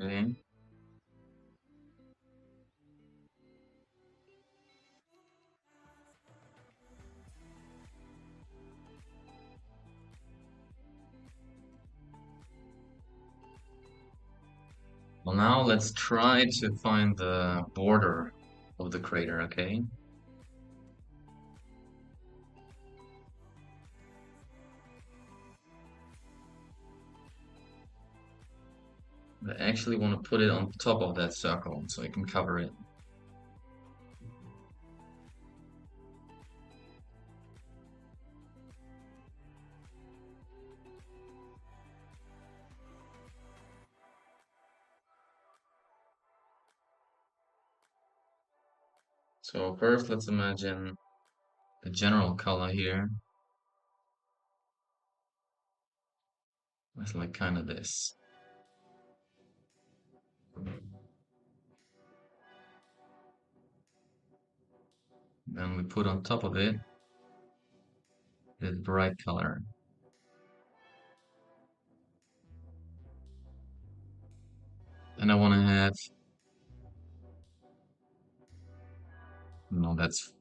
Okay. Well, now let's try to find the border of the crater, okay? I actually want to put it on top of that circle so I can cover it. So first, let's imagine the general color here is like kind of this. Then we put on top of it this bright color. And I want to have, no, that's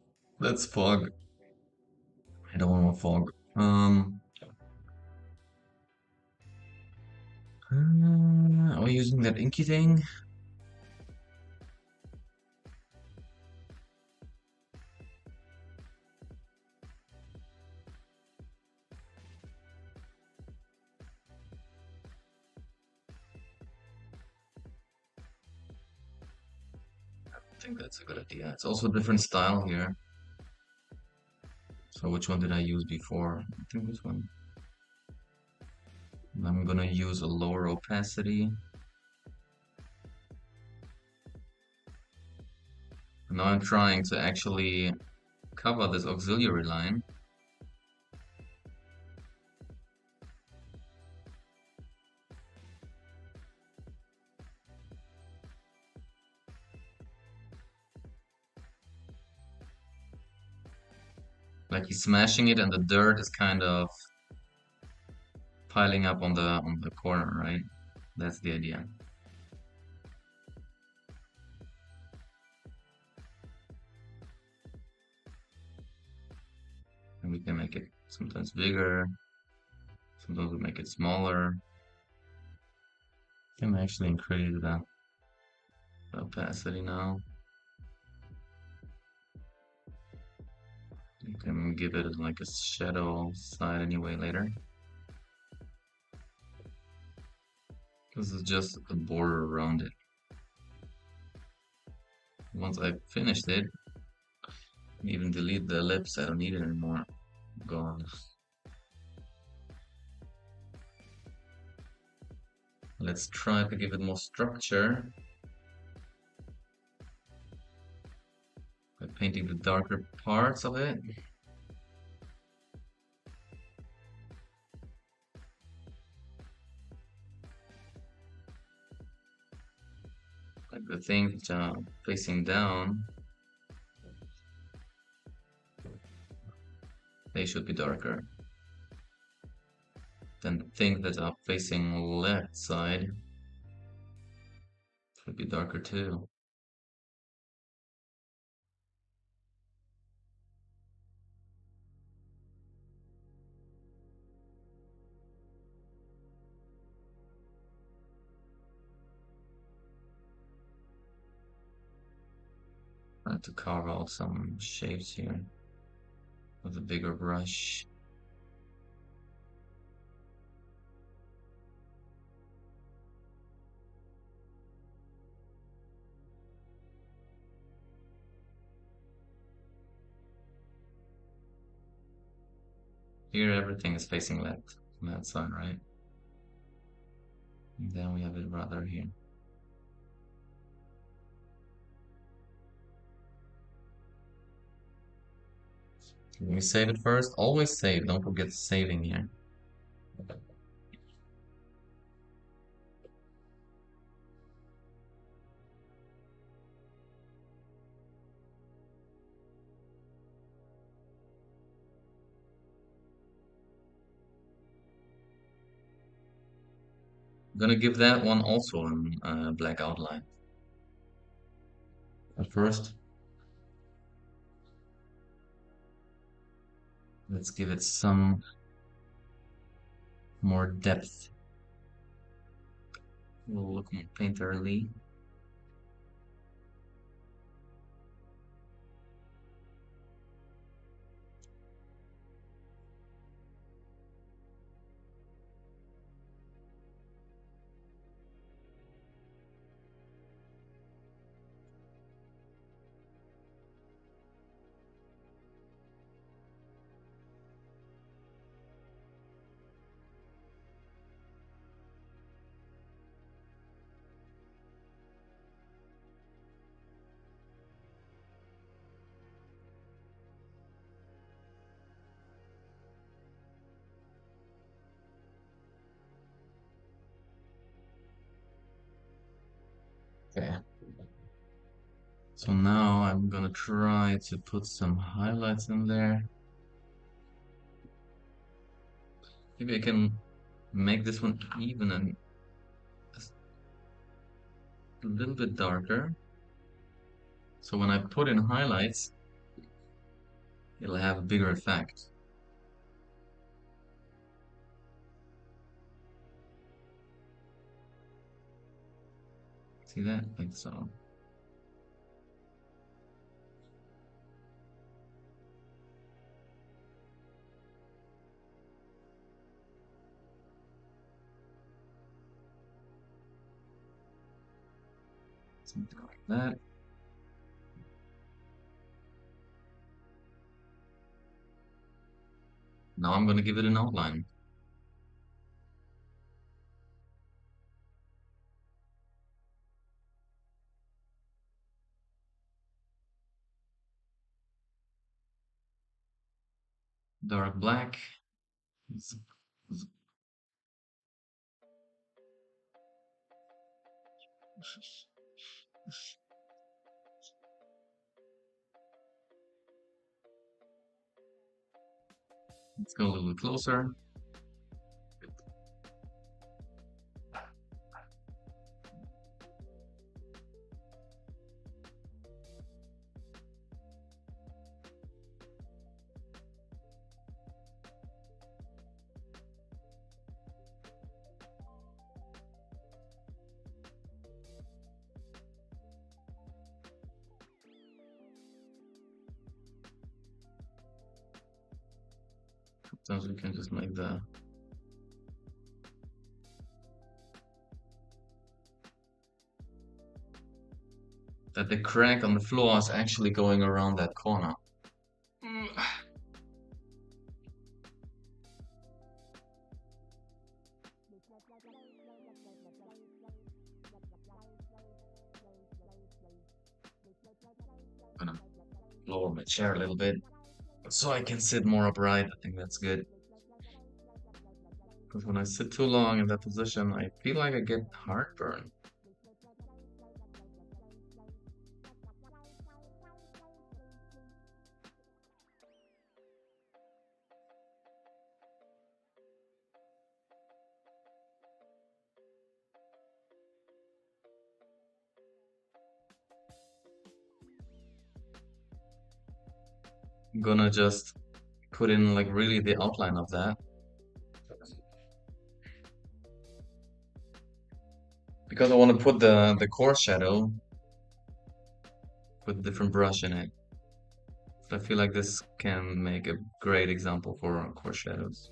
fog. I don't want fog. Are we using that inky thing? I think that's a good idea. It's also a different style here. So which one did I use before? I think this one. I'm gonna use a lower opacity. Now I'm trying to actually cover this auxiliary line. Like he's smashing it and the dirt is kind of piling up on the corner, right? That's the idea. And we can make it sometimes bigger, sometimes we make it smaller. Can actually increase the opacity now. You can give it like a shadow side anyway later. This is just a border around it. Once I've finished it, even delete the ellipse, I don't need it anymore. Gone. Let's try to give it more structure. painting the darker parts of it. Like the things facing down, they should be darker. Then the things that are facing left side should be darker too. I have to carve out some shapes here with a bigger brush. Here everything is facing left on that side, right? And then we have it rather here. Let me save it first. Always save, don't forget saving here. I'm gonna give that one also a black outline. But first, let's give it some more depth. We'll look more painterly. Okay. So now I'm gonna try to put some highlights in there. Maybe I can make this one even and a little bit darker. So when I put in highlights, it'll have a bigger effect. See that? Like so. Something like that. Now I'm gonna give it an outline. Dark black. Let's go a little closer. Sometimes we can just make the crack on the floor is actually going around that corner. Gonna lower my chair a little bit so I can sit more upright. I think that's good. Because when I sit too long in that position, I feel like I get heartburn. I'm gonna just put in like really the outline of that. Because I want to put the core shadow with a different brush in it. So I feel like this can make a great example for core shadows.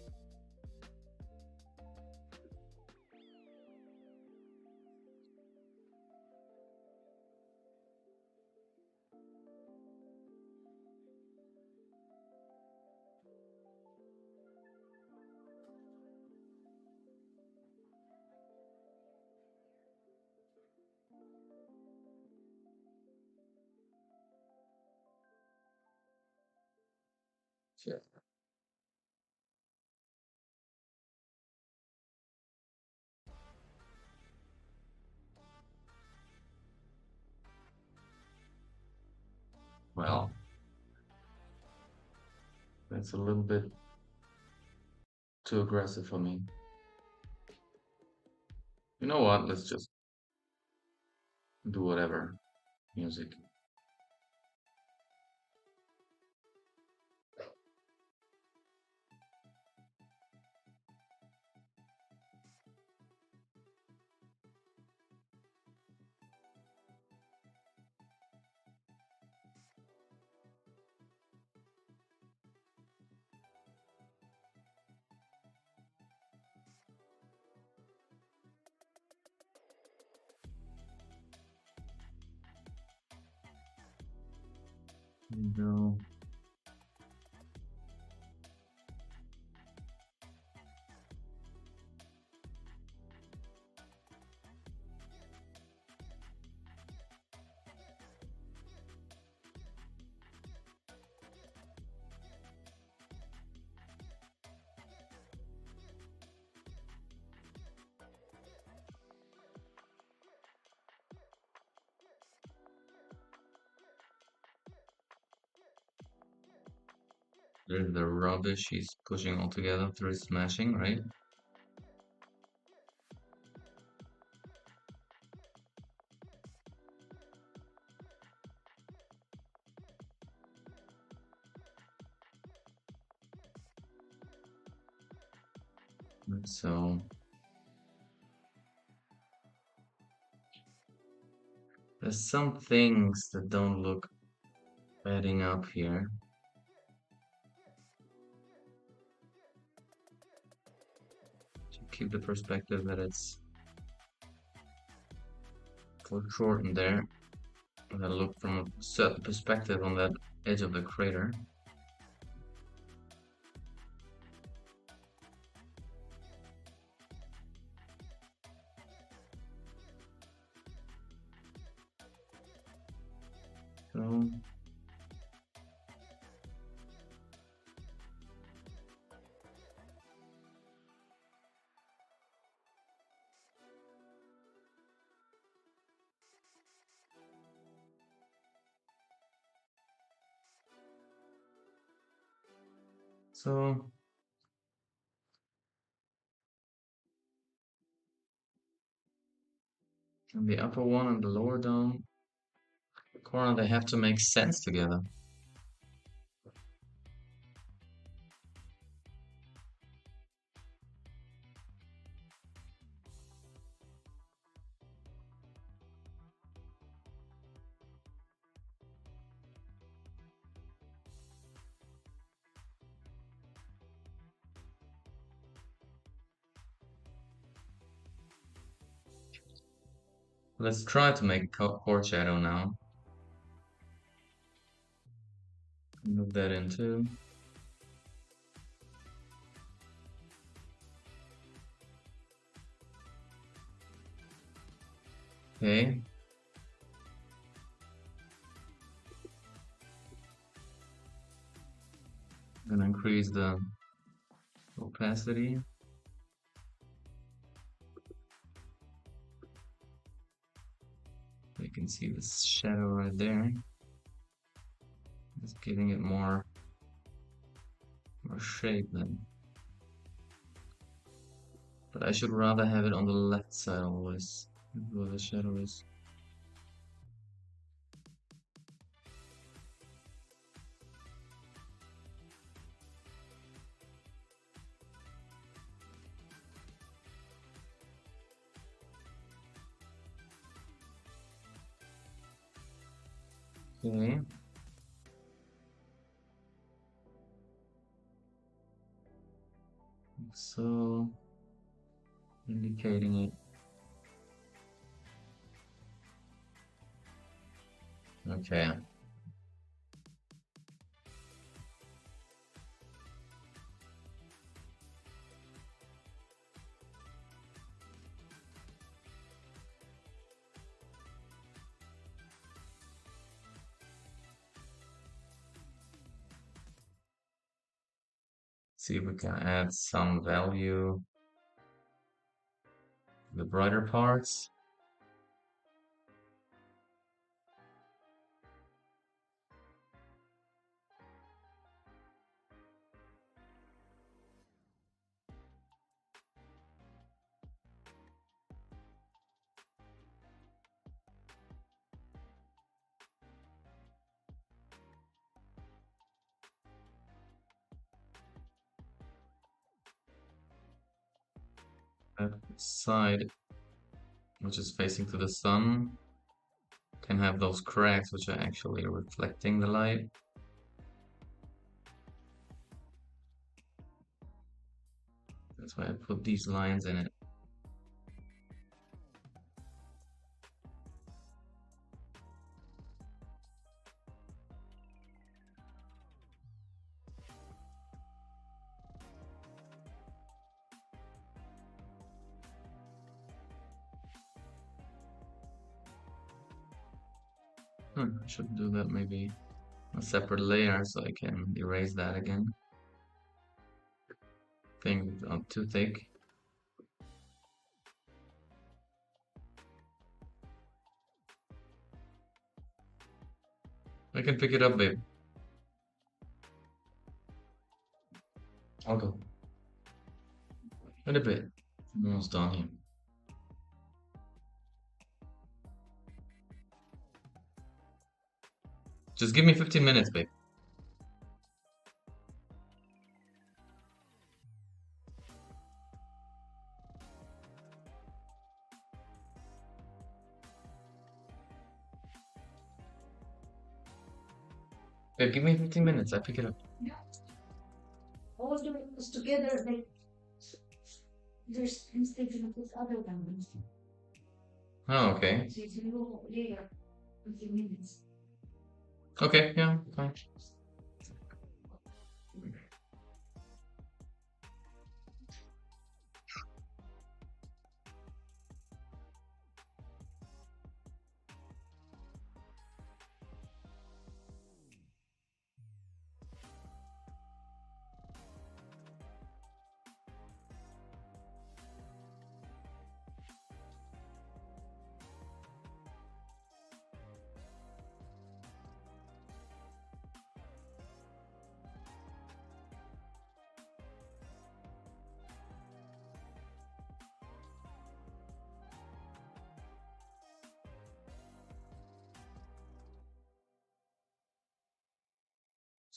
Sure. Well, that's a little bit too aggressive for me. You know what? Let's just do whatever music. No. There's the rubbish he's pushing all together through smashing, right? So there's some things that don't look adding up here. To keep the perspective that it's foreshortened there. I gotta look from a certain perspective on that edge of the crater. So So the upper one and the lower down corner, they have to make sense together. Let's try to make a core shadow now. Move that into. Okay. increase the opacity. You can see this shadow right there. Just giving it more shape then. But I should rather have it on the left side always, where the shadow is. Okay. So, indicating it. Okay. See if we can add some value to the brighter parts. That side, which is facing to the sun, can have those cracks which are actually reflecting the light. That's why I put these lines in it. I should do that maybe a separate layer so I can erase that again. Think too thick. I can pick it up, babe. I'll go. In a bit. I'm almost done here. Just give me 15 minutes, babe. Babe, give me 15 minutes. I pick it up. Yeah. All of them is together, like there's instead of this other one. Oh, okay. So it's a little layer, 15 minutes. Okay, yeah, fine.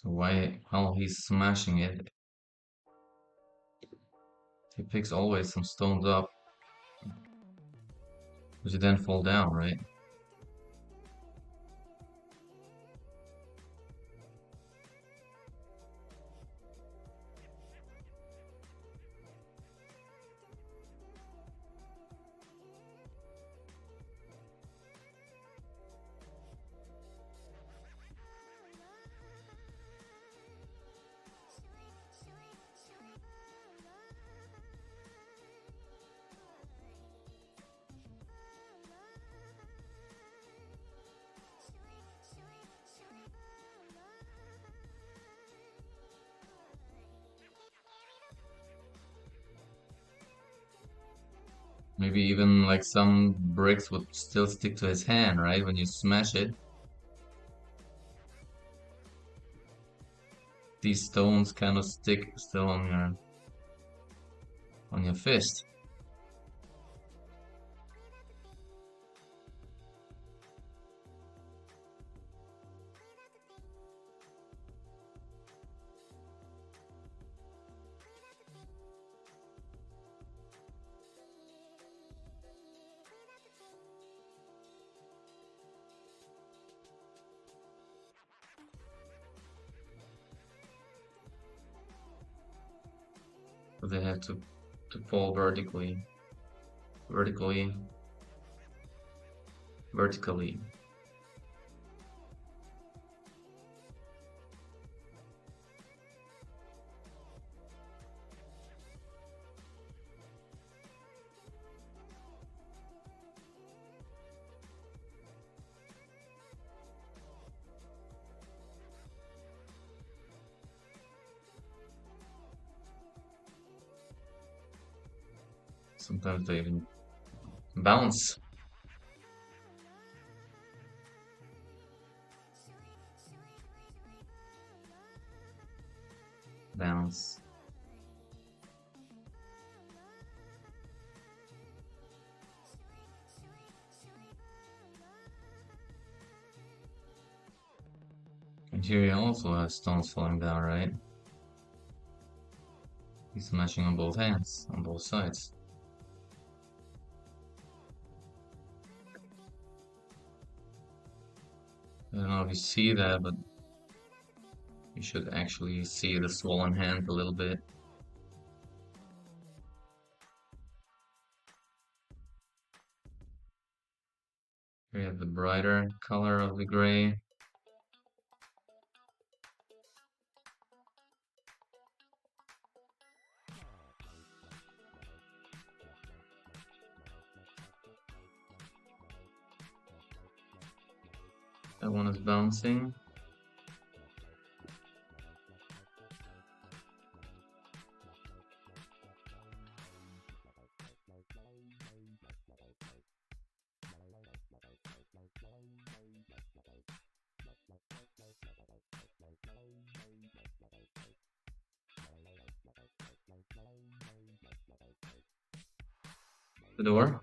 So while he's smashing it, he picks always some stones up, which then fall down, right? Maybe even like some bricks would still stick to his hand, right? When you smash it. These stones kind of stick still on your fist. So they have to fall vertically, vertically. Sometimes they even bounce. Bounce. And here he also has stones falling down, right? He's smashing on both hands, on both sides. I don't know if you see that, but you should actually see the swollen hand a little bit. Here you have the brighter color of the gray. That one is bouncing. The door.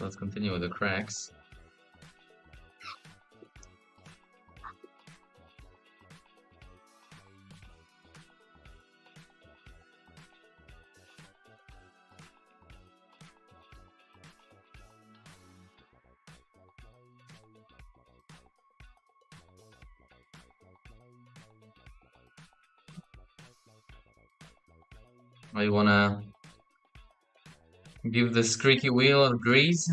Let's continue with the cracks. I wanna give the squeaky wheel of grease.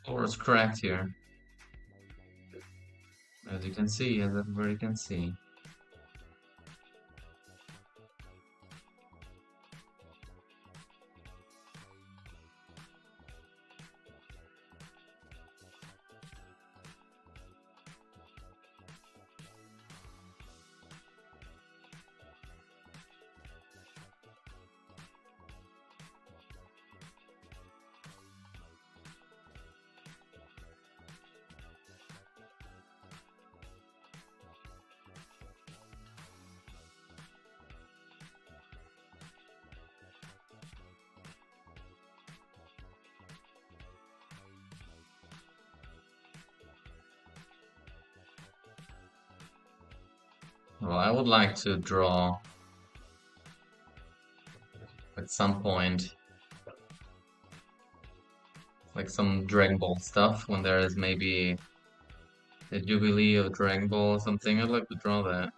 Or it's cracked here. As you can see, as everybody can see. Well, I would like to draw at some point like some Dragon Ball stuff when there is maybe the Jubilee of Dragon Ball or something. I'd like to draw that.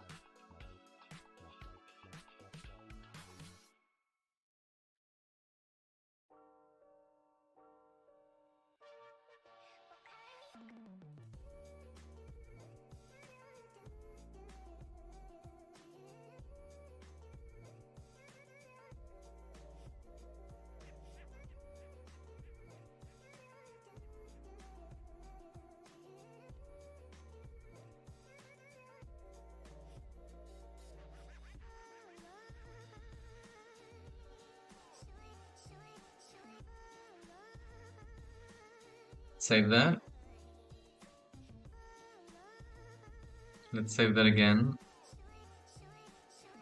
Save that. Let's save that again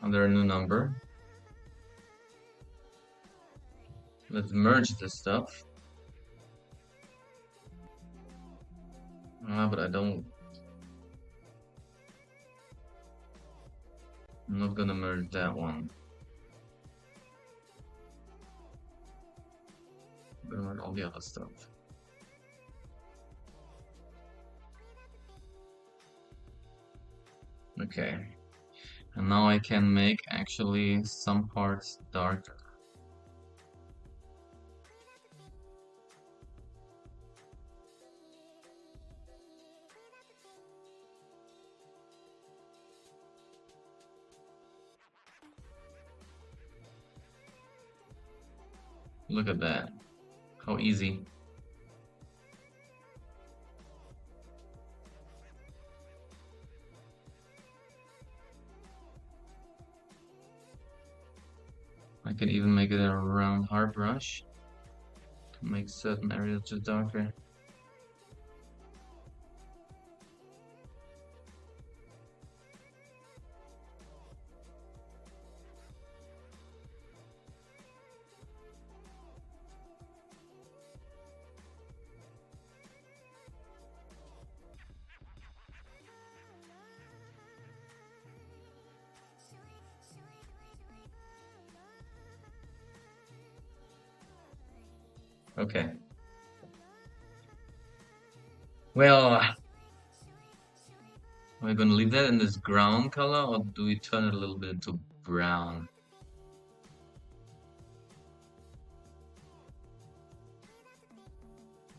under a new number. Let's merge this stuff. But I don't. I'm not gonna merge that one. I'm gonna merge all the other stuff. Okay. And now I can make actually some parts darker. Look at that. How easy. I can even make it a round hard brush to make certain areas just darker. Okay. Well, are we gonna leave that in this ground color or do we turn it a little bit into brown?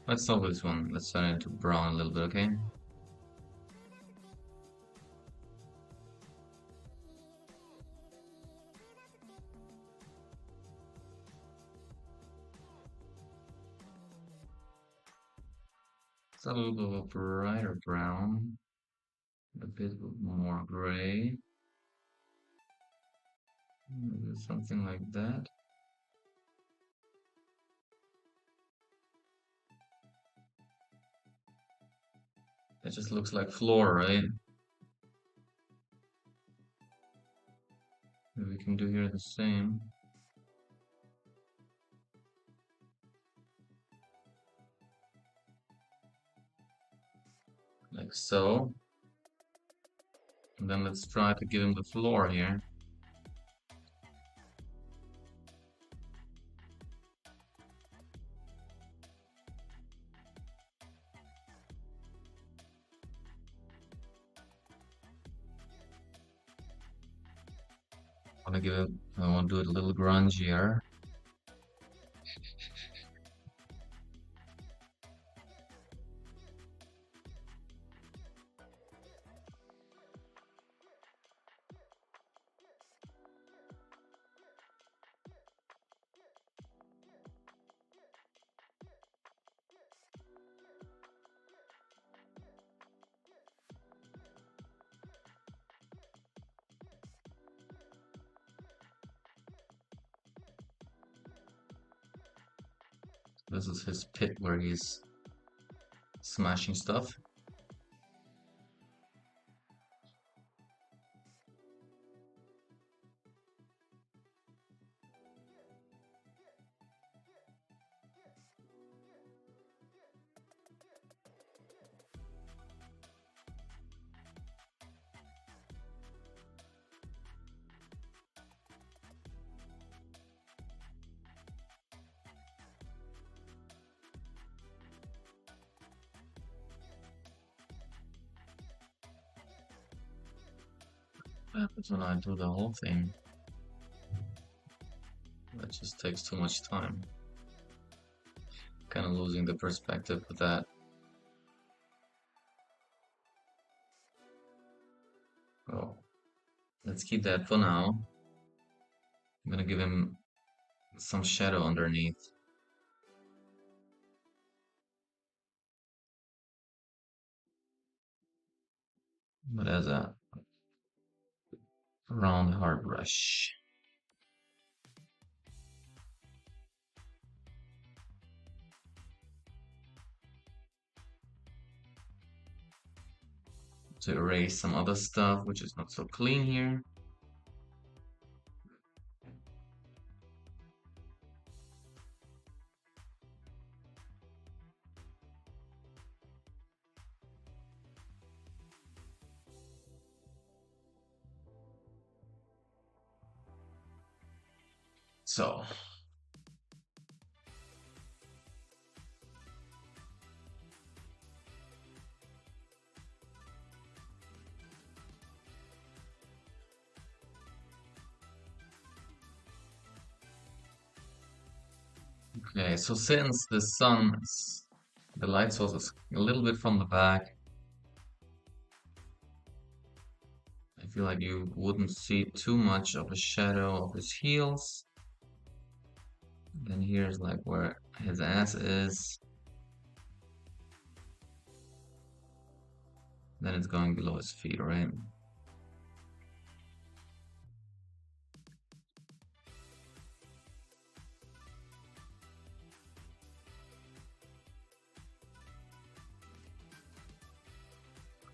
Let's start with this one. Let's turn it into brown a little bit, okay? It's a little bit of a brighter brown, a bit more gray. Maybe something like that. It just looks like floor, right? Maybe we can do here the same. Like so. And then let's try to give him the floor here. I want to do it a little grungier. This is his pit where he's smashing stuff. What happens when I do the whole thing? That just takes too much time. Kind of losing the perspective with that. Oh, let's keep that for now. I'm gonna give him some shadow underneath. But as a round hard brush. to erase some other stuff which is not so clean here. So okay, so since the light source is a little bit from the back, I feel like you wouldn't see too much of a shadow of his heels. Then here's like where his ass is. Then it's going below his feet, right?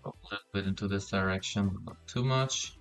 A little bit into this direction, but not too much.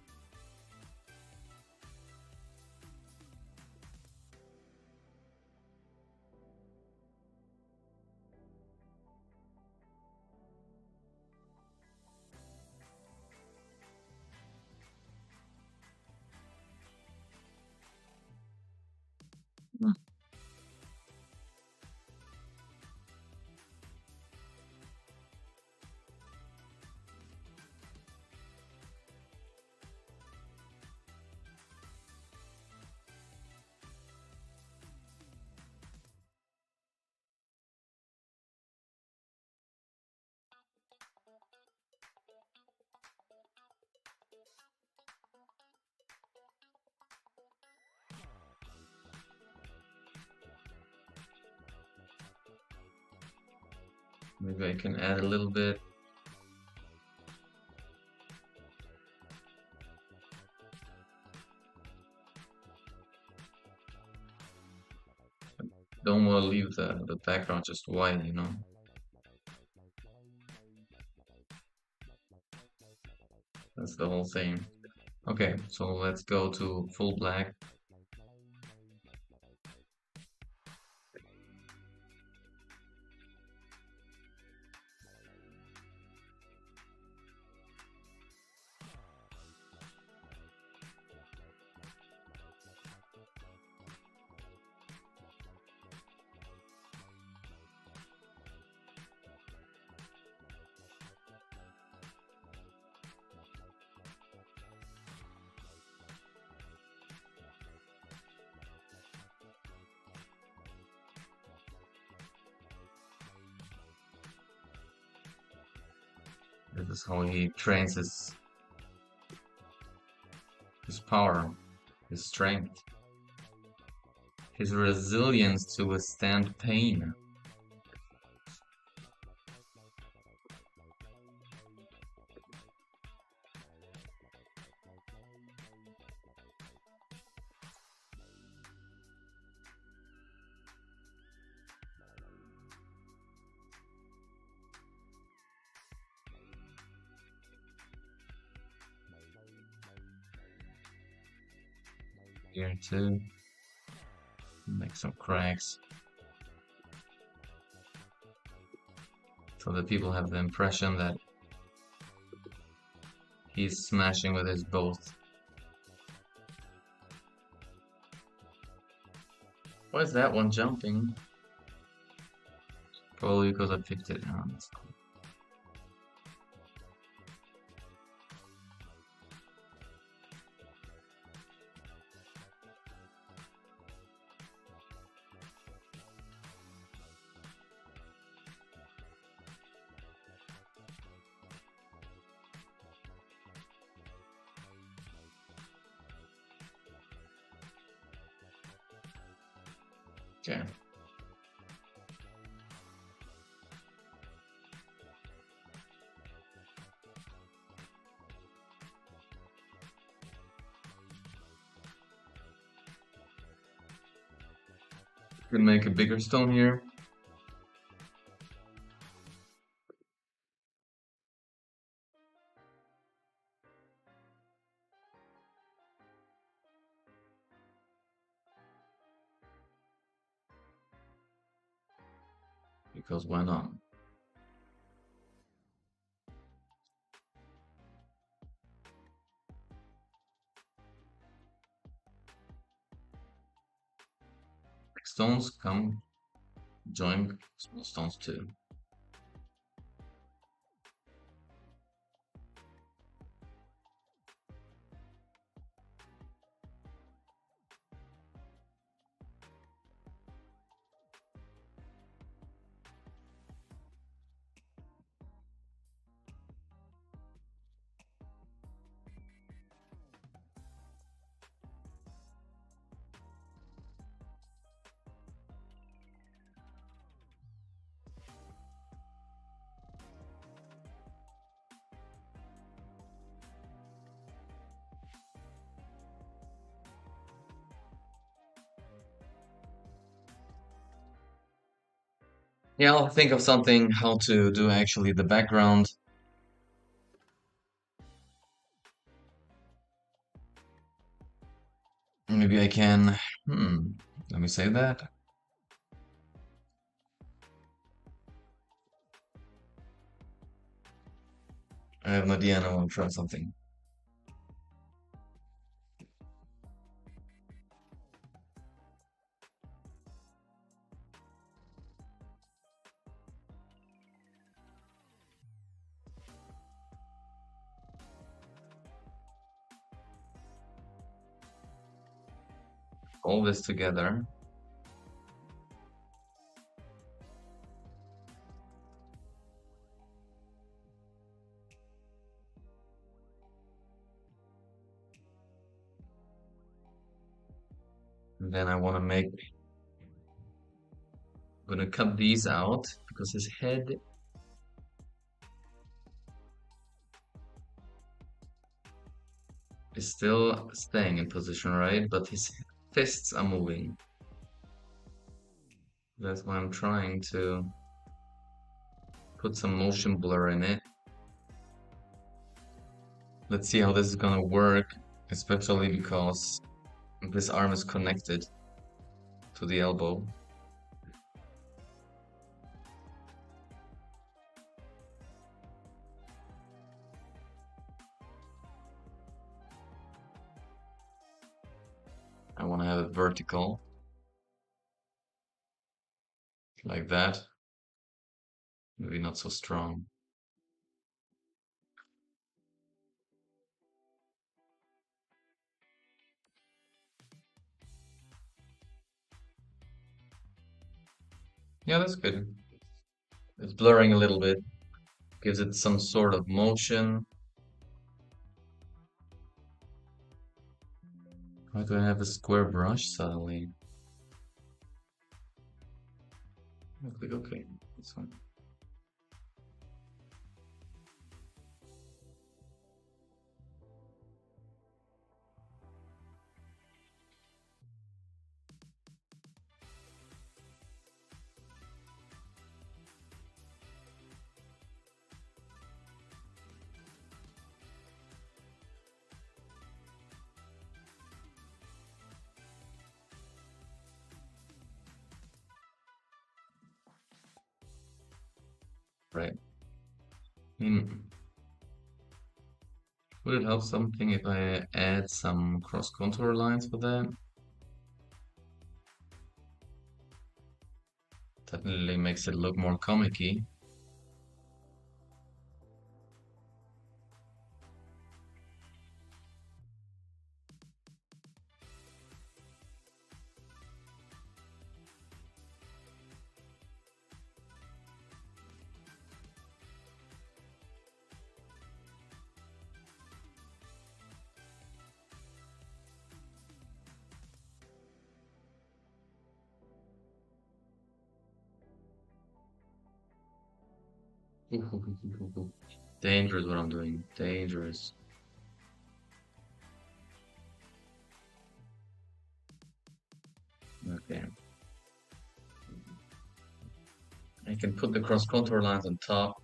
Maybe I can add a little bit. Don't want to leave the background just white, you know? That's the whole thing. Okay, so let's go to full black. This is how he trains his power, his strength, his resilience to withstand pain. Here too. Make some cracks. So that people have the impression that he's smashing with his both. Why is that one jumping? Probably because I picked it. Oh, that's cool. Okay. Can make a bigger stone here. because why not? Big stones come join small stones too. Yeah, I'll think of something how to do actually the background. Maybe I can, let me say that. I have an idea and I want to try something. All this together. And then I want to make, I'm gonna cut these out because his head is still staying in position, right? But his fists are moving. That's why I'm trying to put some motion blur in it. Let's see how this is gonna work, especially because this arm is connected to the elbow. I want to have it vertical, like that. Maybe not so strong. Yeah, that's good. It's blurring a little bit, gives it some sort of motion. Why do I have a square brush suddenly? I'll click OK. This one. Right. Would it help something if I add some cross contour lines for that? Definitely makes it look more comic-y. Dangerous what I'm doing. Dangerous. Okay. I can put the cross contour lines on top.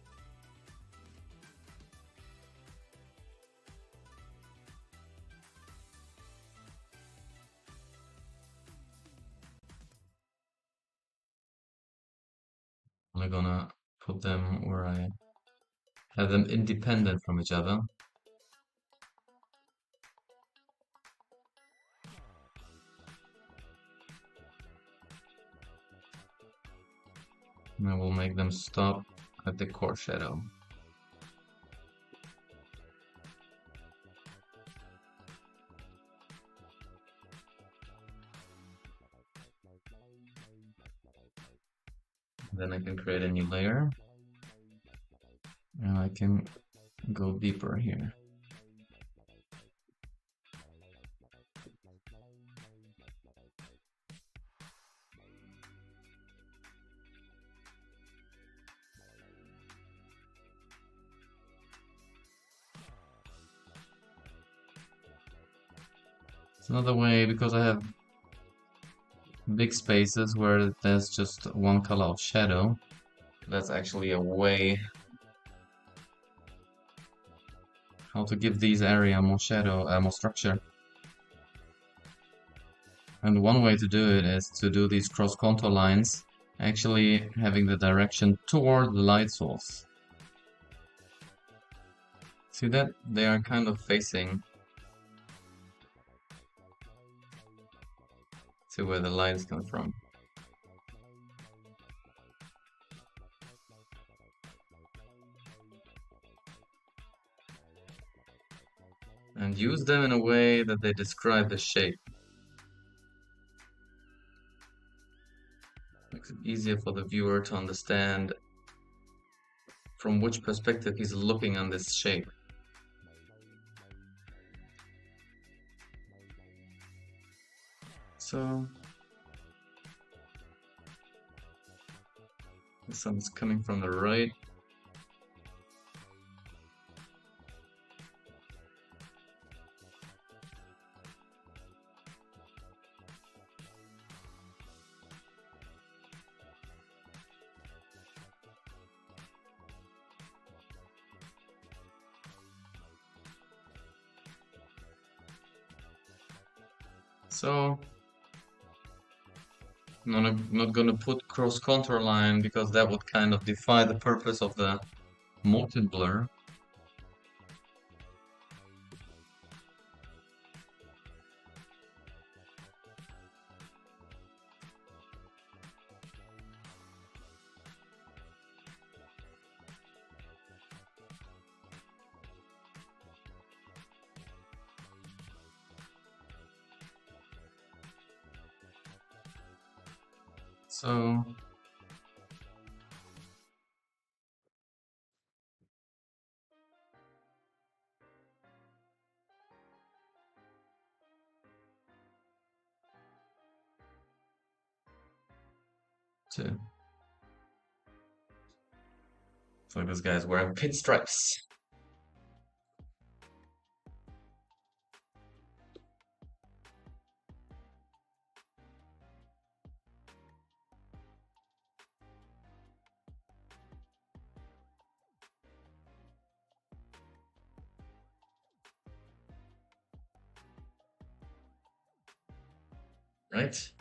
only gonna put them where I have them independent from each other. And I will make them stop at the core shadow. Then I can create a new layer. And I can go deeper here. It's another way, because I have big spaces where there's just one color of shadow. That's actually a way how to give these area more shadow, more structure. And one way to do it is to do these cross contour lines, actually having the direction toward the light source. See that? They are kind of facing to where the lights come from. And use them in a way that they describe the shape. Makes it easier for the viewer to understand from which perspective he's looking on this shape. So the sun's coming from the right. So I'm not gonna put cross contour line because that would kind of defy the purpose of the multi-blur. So to so this guy's wearing pinstripes. Right?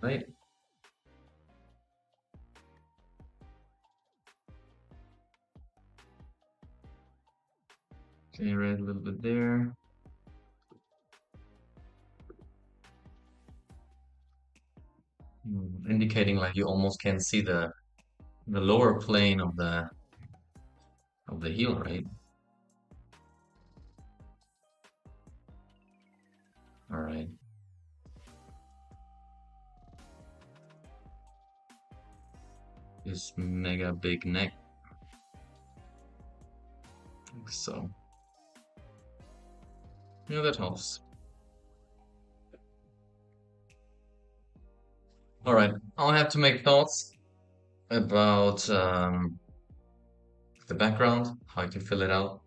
Right? Okay, red a little bit there. Indicating like you almost can see the lower plane of the heel, right? All right. This mega big neck. Like so. Yeah, that helps. All right, I'll have to make thoughts about the background, how I can fill it out.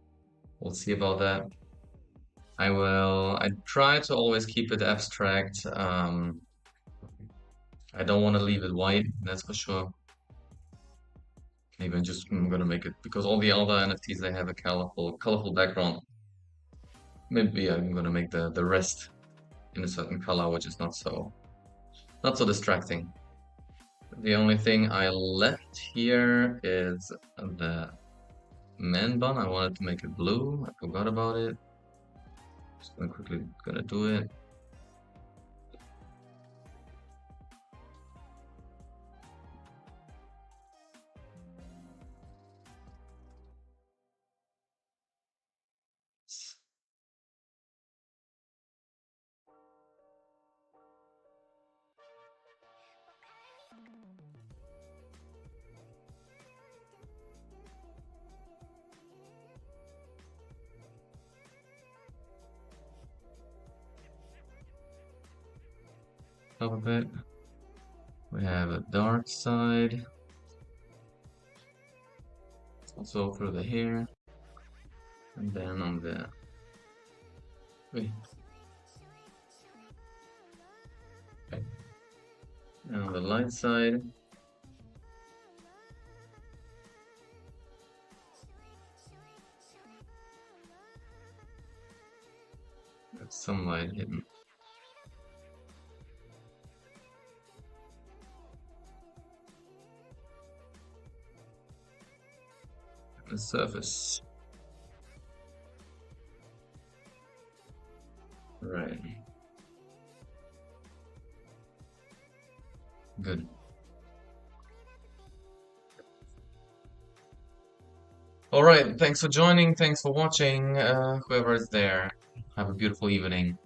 We'll see about that. I try to always keep it abstract. I don't want to leave it white, that's for sure. Even just I'm gonna make it because all the other NFTs they have a colorful background. Maybe I'm gonna make the rest in a certain color, which is not so distracting. The only thing I left here is the man bun. I wanted to make it blue. I forgot about it. Just gonna do it. Top of it. We have a dark side. Also through the hair. And then on the wait. Okay. And on the light side. There's some light hidden. The surface. Right. Good. All right. Thanks for joining. Thanks for watching. Whoever is there. Have a beautiful evening.